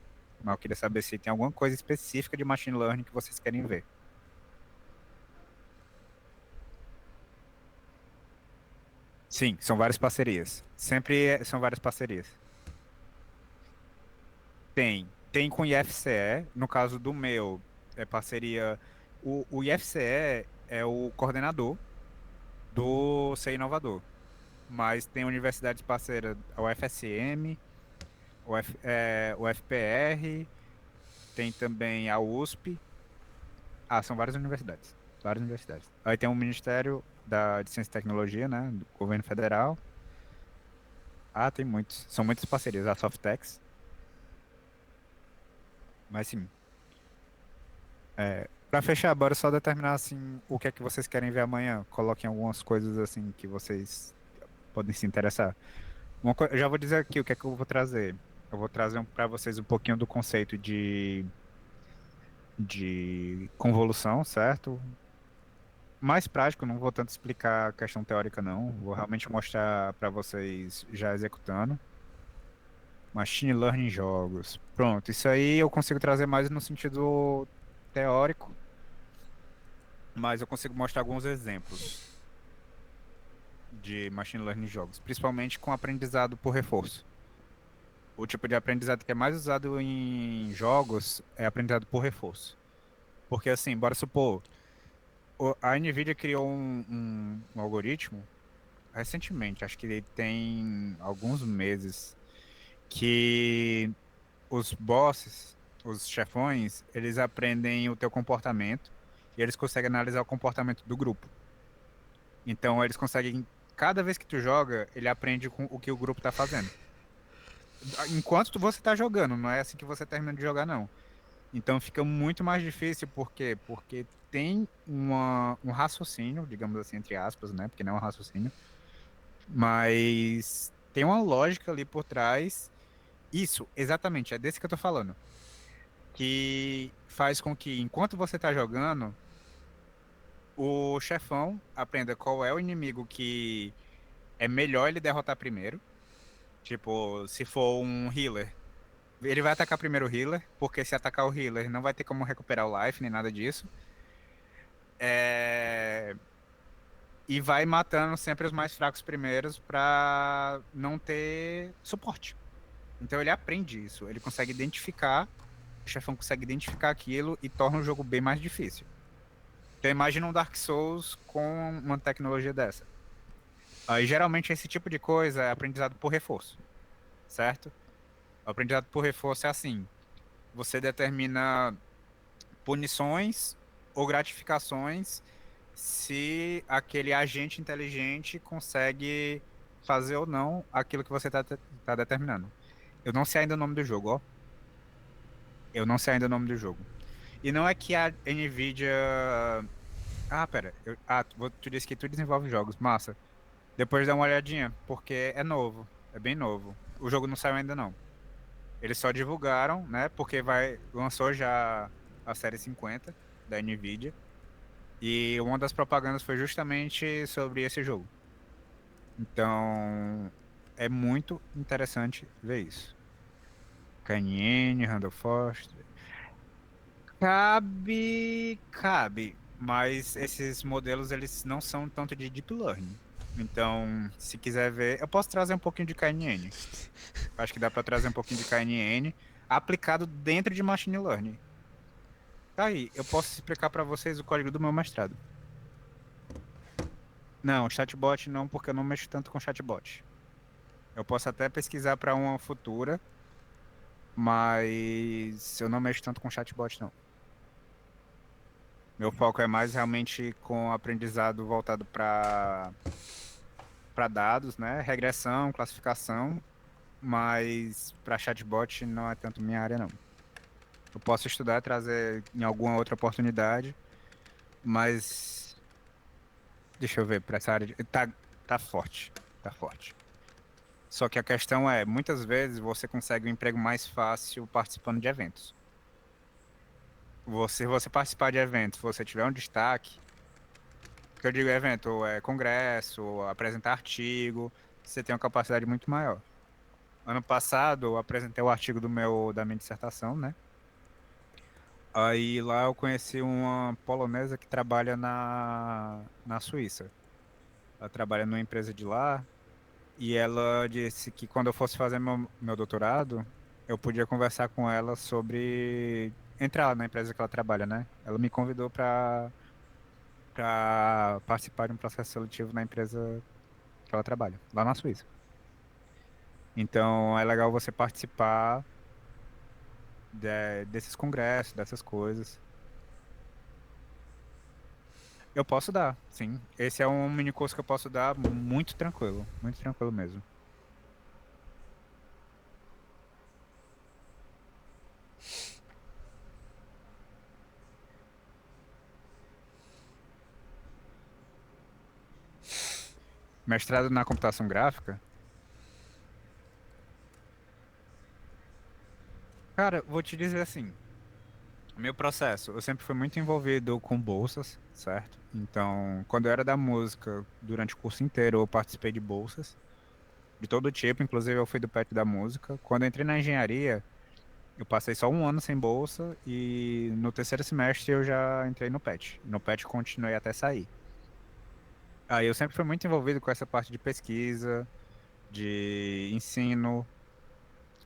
Mas eu queria saber se tem alguma coisa específica de Machine Learning que vocês querem ver. Sim, são várias parcerias. Sempre são várias parcerias. Tem com o IFCE. No caso do meu, é parceria. O IFCE é o coordenador do Ser Inovador. Mas tem universidades parceiras, a UFSM, o FPR, tem também a USP. Ah, são várias universidades. Várias universidades. Aí tem o Ministério de Ciência e Tecnologia, né? Do governo federal. Ah, tem muitos. São muitas parcerias. A Softex. Mas sim. Pra fechar, bora só determinar assim o que é que vocês querem ver amanhã. Coloquem algumas coisas assim que vocês podem se interessar. Eu já vou dizer aqui o que é que eu vou trazer. Eu vou trazer para vocês um pouquinho do conceito de convolução, certo? Mais prático, não vou tanto explicar a questão teórica, não. Vou realmente mostrar para vocês já executando. Machine Learning em jogos. Pronto, isso aí eu consigo trazer mais no sentido teórico, mas eu consigo mostrar alguns exemplos de Machine Learning em jogos, principalmente com aprendizado por reforço. O tipo de aprendizado que é mais usado em jogos é aprendizado por reforço. Porque assim, bora supor, a NVIDIA criou um algoritmo recentemente, acho que ele tem alguns meses, que os bosses, os chefões, eles aprendem o teu comportamento e eles conseguem analisar o comportamento do grupo. Então eles conseguem, cada vez que tu joga, ele aprende com o que o grupo tá fazendo. Você tá jogando, não é assim que você termina de jogar, não. Então fica muito mais difícil, por quê? Porque tem um raciocínio, digamos assim, entre aspas, né? Porque não é um raciocínio, mas tem uma lógica ali por trás. Isso, exatamente, é desse que eu tô falando. Que faz com que, enquanto você tá jogando, o chefão aprenda qual é o inimigo que é melhor ele derrotar primeiro. Tipo, se for um healer, ele vai atacar primeiro o healer, porque se atacar o healer não vai ter como recuperar o life, nem nada disso. É... E vai matando sempre os mais fracos primeiros pra não ter suporte. Então ele aprende isso, ele consegue identificar, o chefão consegue identificar aquilo e torna o jogo bem mais difícil. Então imagina um Dark Souls com uma tecnologia dessa. Aí geralmente esse tipo de coisa é aprendizado por reforço, certo? O aprendizado por reforço é assim: você determina punições ou gratificações se aquele agente inteligente consegue fazer ou não aquilo que você tá determinando. Eu não sei ainda o nome do jogo, ó. Eu não sei ainda o nome do jogo. E não é que a Nvidia. Ah, pera. Tu disse que tu desenvolve jogos. Massa. Depois dá uma olhadinha, porque é novo. É bem novo. O jogo não saiu ainda não. Eles só divulgaram, né? Porque lançou já a série 50 da Nvidia. E uma das propagandas foi justamente sobre esse jogo. Então, é muito interessante ver isso. KNN, Randall Foster. Cabe, mas esses modelos eles não são tanto de deep learning. Então, se quiser ver, eu posso trazer um pouquinho de KNN. Acho que dá para trazer um pouquinho de KNN aplicado dentro de machine learning. Tá aí, eu posso explicar para vocês o código do meu mestrado. Não, chatbot não, porque eu não mexo tanto com chatbot. Eu posso até pesquisar para uma futura, mas eu não mexo tanto com chatbot não. Meu foco é mais realmente com aprendizado voltado para dados, né? Regressão, classificação, mas para chatbot não é tanto minha área, não. Eu posso estudar, trazer em alguma outra oportunidade, mas deixa eu ver, para essa área tá forte, tá forte. Só que a questão é, muitas vezes você consegue um emprego mais fácil participando de eventos. Se você participar de eventos, se você tiver um destaque, que eu digo evento, é congresso, apresentar artigo, você tem uma capacidade muito maior. Ano passado, eu apresentei o artigo da minha dissertação, né? Aí lá eu conheci uma polonesa que trabalha na Suíça. Ela trabalha numa empresa de lá e ela disse que quando eu fosse fazer meu doutorado, eu podia conversar com ela sobre entrar na empresa que ela trabalha, né? Ela me convidou para participar de um processo seletivo na empresa que ela trabalha, lá na Suíça. Então é legal você participar desses congressos, dessas coisas. Eu posso dar, sim. Esse é um mini curso que eu posso dar muito tranquilo mesmo. Mestrado na computação gráfica? Cara, vou te dizer assim, Meu processo, eu sempre fui muito envolvido com bolsas, certo? Então, quando eu era da música, durante o curso inteiro, eu participei de bolsas de todo tipo, inclusive eu fui do PET da música. Quando eu entrei na engenharia, eu passei só um ano sem bolsa e no terceiro semestre eu já entrei no PET. No PET continuei até sair. Aí eu sempre fui muito envolvido com essa parte de pesquisa, de ensino,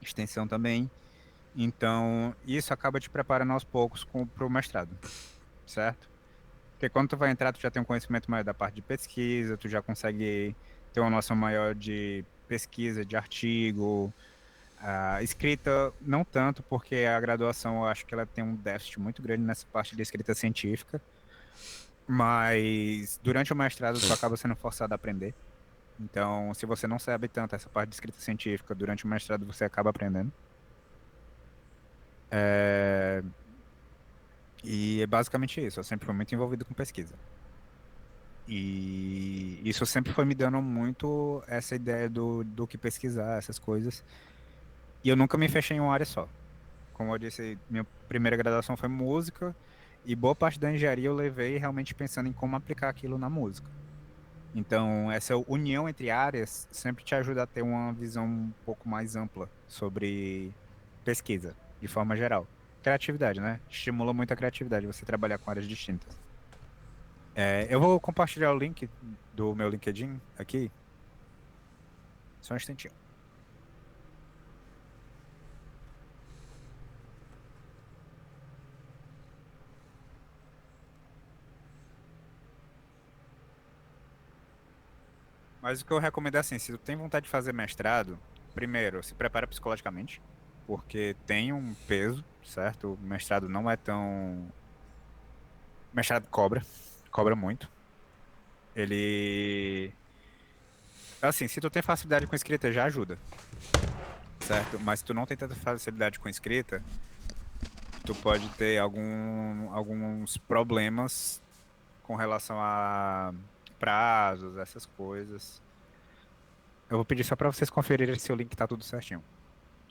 extensão também. Então, isso acaba te preparando aos poucos para o mestrado, certo? Porque quando tu vai entrar, tu já tem um conhecimento maior da parte de pesquisa, tu já consegue ter uma noção maior de pesquisa, de artigo, escrita, não tanto, porque a graduação eu acho que ela tem um déficit muito grande nessa parte de escrita científica, mas durante o mestrado tu acaba sendo forçado a aprender. Então, se você não sabe tanto essa parte de escrita científica, durante o mestrado você acaba aprendendo. É, E é basicamente isso. Eu sempre fui muito envolvido com pesquisa. E isso sempre foi me dando muito essa ideia do que pesquisar, essas coisas. E eu nunca me fechei em uma área só. Como eu disse, minha primeira graduação foi música, e boa parte da engenharia eu levei realmente pensando em como aplicar aquilo na música. Então, essa união entre áreas sempre te ajuda a ter uma visão um pouco mais ampla sobre pesquisa, de forma geral. Criatividade, né? Estimula muito a criatividade você trabalhar com áreas distintas. Eu vou compartilhar o link do meu LinkedIn aqui, só um instantinho. Mas o que eu recomendo é assim, se tu tem vontade de fazer mestrado, primeiro, se prepara psicologicamente, porque tem um peso, certo? O mestrado não é tão... O mestrado cobra muito. Ele... Assim, se tu tem facilidade com escrita, já ajuda, certo? Mas se tu não tem tanta facilidade com escrita, tu pode ter alguns problemas com relação a prazos, essas coisas. Eu vou pedir só para vocês conferirem se o link tá tudo certinho.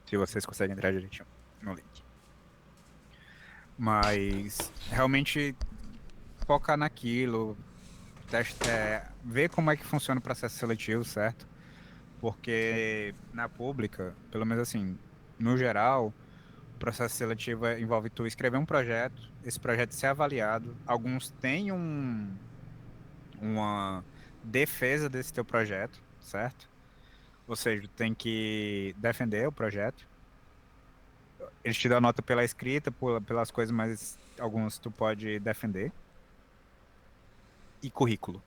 Se vocês conseguem entrar direitinho no link. Mas realmente focar naquilo, ver como é que funciona o processo seletivo, certo? Porque na pública, pelo menos assim, no geral, o processo seletivo envolve tu escrever um projeto, esse projeto ser avaliado. Alguns têm uma defesa desse teu projeto, certo? Ou seja, tu tem que defender o projeto. Eles te dão nota pela escrita, pelas coisas, mas alguns tu pode defender. E currículo.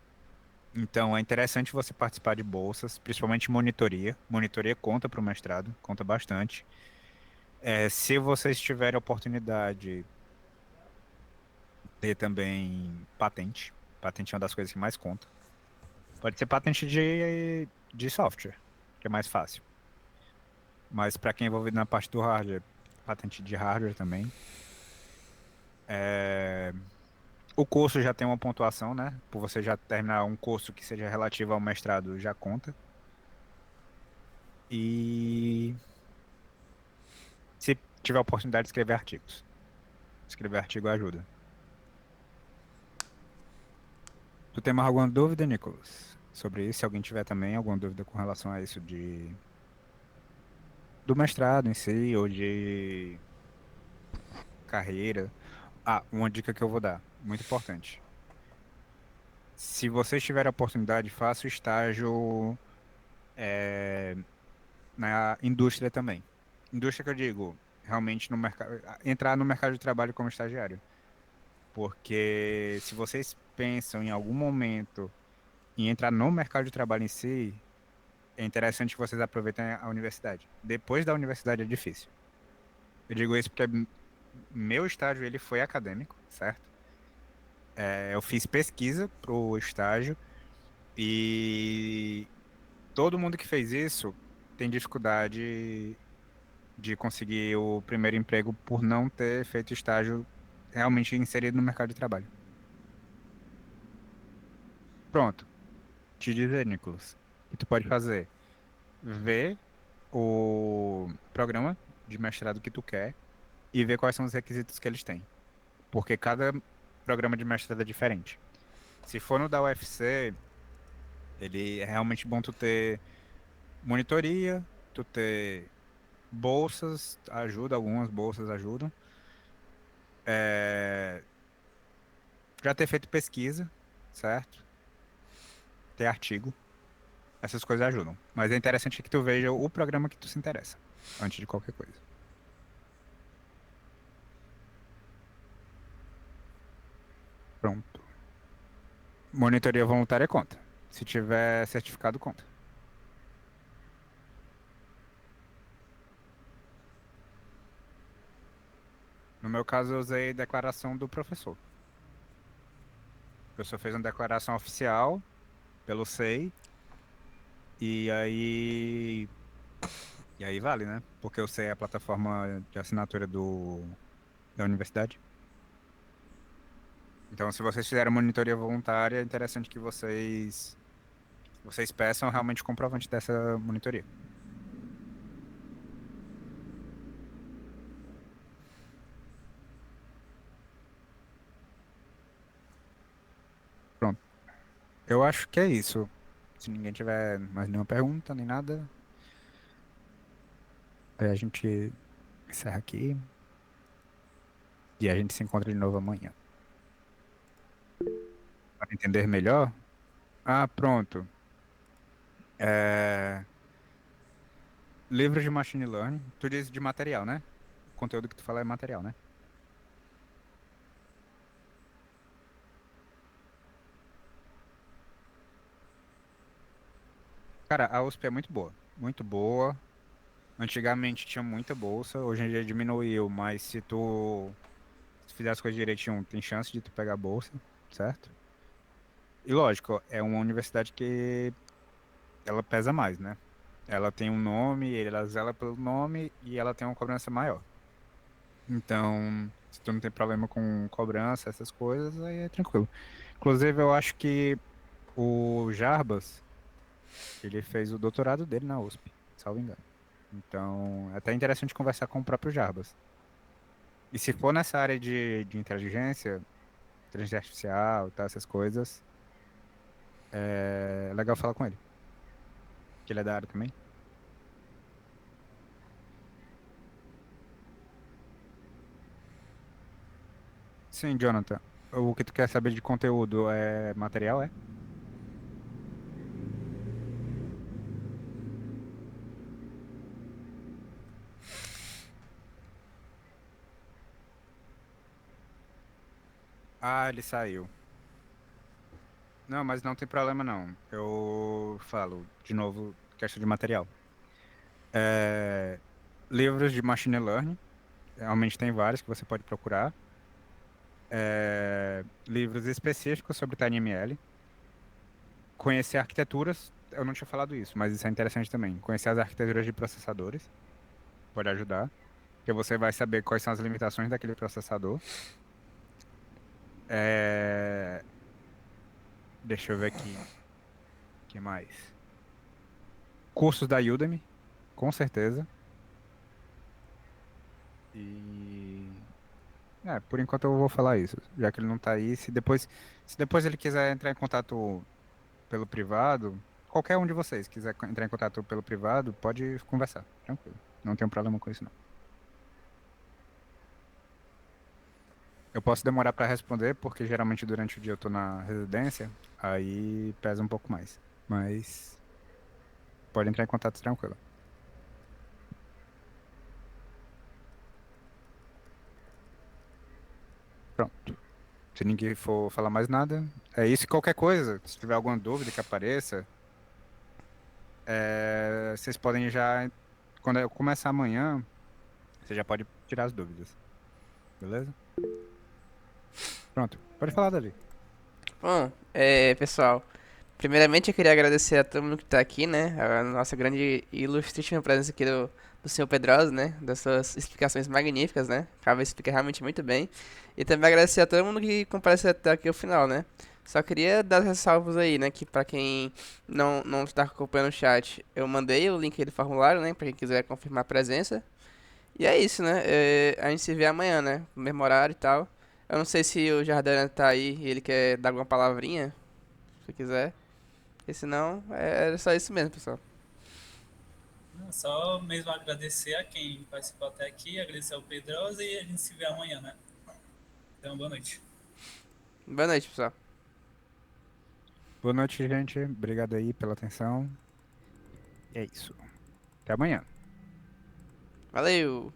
Então é interessante você participar de bolsas, principalmente monitoria. Monitoria conta para o mestrado, conta bastante. Se vocês tiverem a oportunidade, ter também patente. Patente é uma das coisas que mais conta. Pode ser patente de software, que é mais fácil. Mas para quem é envolvido na parte do hardware, patente de hardware também. É, O curso já tem uma pontuação, né? Por você já terminar um curso que seja relativo ao mestrado, já conta. E se tiver a oportunidade de escrever artigos. Escrever artigo ajuda. Tu tem mais alguma dúvida, Nicolas? Sobre isso? Se alguém tiver também alguma dúvida com relação a isso do mestrado em si, ou de carreira. Uma dica que eu vou dar, muito importante. Se vocês tiverem a oportunidade, faça o estágio na indústria também. Indústria que eu digo, realmente no mercado, entrar no mercado de trabalho como estagiário. Porque se vocês pensam em algum momento em entrar no mercado de trabalho em si, é interessante que vocês aproveitem a universidade. Depois da universidade é difícil. Eu digo isso porque meu estágio ele foi acadêmico, certo? Eu fiz pesquisa pro estágio e todo mundo que fez isso tem dificuldade de conseguir o primeiro emprego por não ter feito estágio realmente inserido no mercado de trabalho. Pronto, te dizer, Nicolas, o que tu pode fazer? Ver o programa de mestrado que tu quer e ver quais são os requisitos que eles têm. porque cada programa de mestrado é diferente. Se for no da UFC, ele é realmente bom tu ter monitoria, tu ter bolsas, ajuda, algumas bolsas ajudam. É, já ter feito pesquisa, certo? Ter artigo, essas coisas ajudam. Mas é interessante que tu veja o programa que tu se interessa, antes de qualquer coisa. Pronto. Monitoria voluntária conta. Se tiver certificado, conta. No meu caso, eu usei declaração do professor. O professor fez uma declaração oficial pelo SEI. E aí. E aí vale, né? Porque o SEI é a plataforma de assinatura da universidade. Então, se vocês fizerem monitoria voluntária, é interessante que vocês peçam realmente o comprovante dessa monitoria. Pronto. Eu acho que é isso. Se ninguém tiver mais nenhuma pergunta, nem nada, aí a gente encerra aqui e a gente se encontra de novo amanhã. Para entender melhor? Ah, pronto. É... Livros de machine learning. Tu diz de material, né? O conteúdo que tu fala é material, né? Cara, a USP é muito boa. Muito boa. Antigamente tinha muita bolsa, hoje em dia diminuiu, mas se fizer as coisas direitinho, tem chance de tu pegar a bolsa, certo? E lógico, é uma universidade que ela pesa mais, né? Ela tem um nome, ela zela pelo nome e ela tem uma cobrança maior. Então, se tu não tem problema com cobrança, essas coisas, aí é tranquilo. Inclusive, eu acho que o Jarbas, ele fez o doutorado dele na USP, salvo engano. Então, é até interessante conversar com o próprio Jarbas. E se for nessa área de inteligência artificial, e tal, essas coisas, é legal falar com ele. Que ele é da área também. Sim, Jonathan. O que tu quer saber de conteúdo é material, é? Ah, ele saiu. Não, mas não tem problema não. Eu falo, de novo, questão de material. É, livros de machine learning, realmente tem vários que você pode procurar. Livros específicos sobre TinyML. Conhecer arquiteturas, eu não tinha falado isso, mas isso é interessante também. Conhecer as arquiteturas de processadores pode ajudar, porque você vai saber quais são as limitações daquele processador. É, deixa eu ver aqui. O que mais? Cursos da Udemy, com certeza. E por enquanto eu vou falar isso, já que ele não tá aí. Se depois ele quiser entrar em contato pelo privado, qualquer um de vocês quiser entrar em contato pelo privado, pode conversar, tranquilo. Não tenho problema com isso, não. Eu posso demorar para responder, porque geralmente durante o dia eu tô na residência, aí pesa um pouco mais. Mas pode entrar em contato tranquilo. Pronto. Se ninguém for falar mais nada, é isso. E qualquer coisa, se tiver alguma dúvida que apareça, vocês podem já. Quando eu começar amanhã, você já pode tirar as dúvidas. Beleza? Pronto. Pode falar, Dali. Bom, pessoal, primeiramente eu queria agradecer a todo mundo que tá aqui, né? A nossa grande e ilustríssima presença aqui do senhor Pedrosa, né? Das suas explicações magníficas, né? Acaba explica realmente muito bem. E também agradecer a todo mundo que compareceu até aqui ao final, né? Só queria dar ressalvas aí, né? Que pra quem não está acompanhando o chat, eu mandei o link aí do formulário, né? Pra quem quiser confirmar a presença. E é isso, né? A gente se vê amanhã, né? No mesmo horário e tal. Eu não sei se o Jardana tá aí e ele quer dar alguma palavrinha, se quiser. Porque senão, era só isso mesmo, pessoal. Não, só mesmo agradecer a quem participou até aqui, agradecer ao Pedrosa e a gente se vê amanhã, né? Então, boa noite. Boa noite, pessoal. Boa noite, gente. Obrigado aí pela atenção. É isso. Até amanhã. Valeu!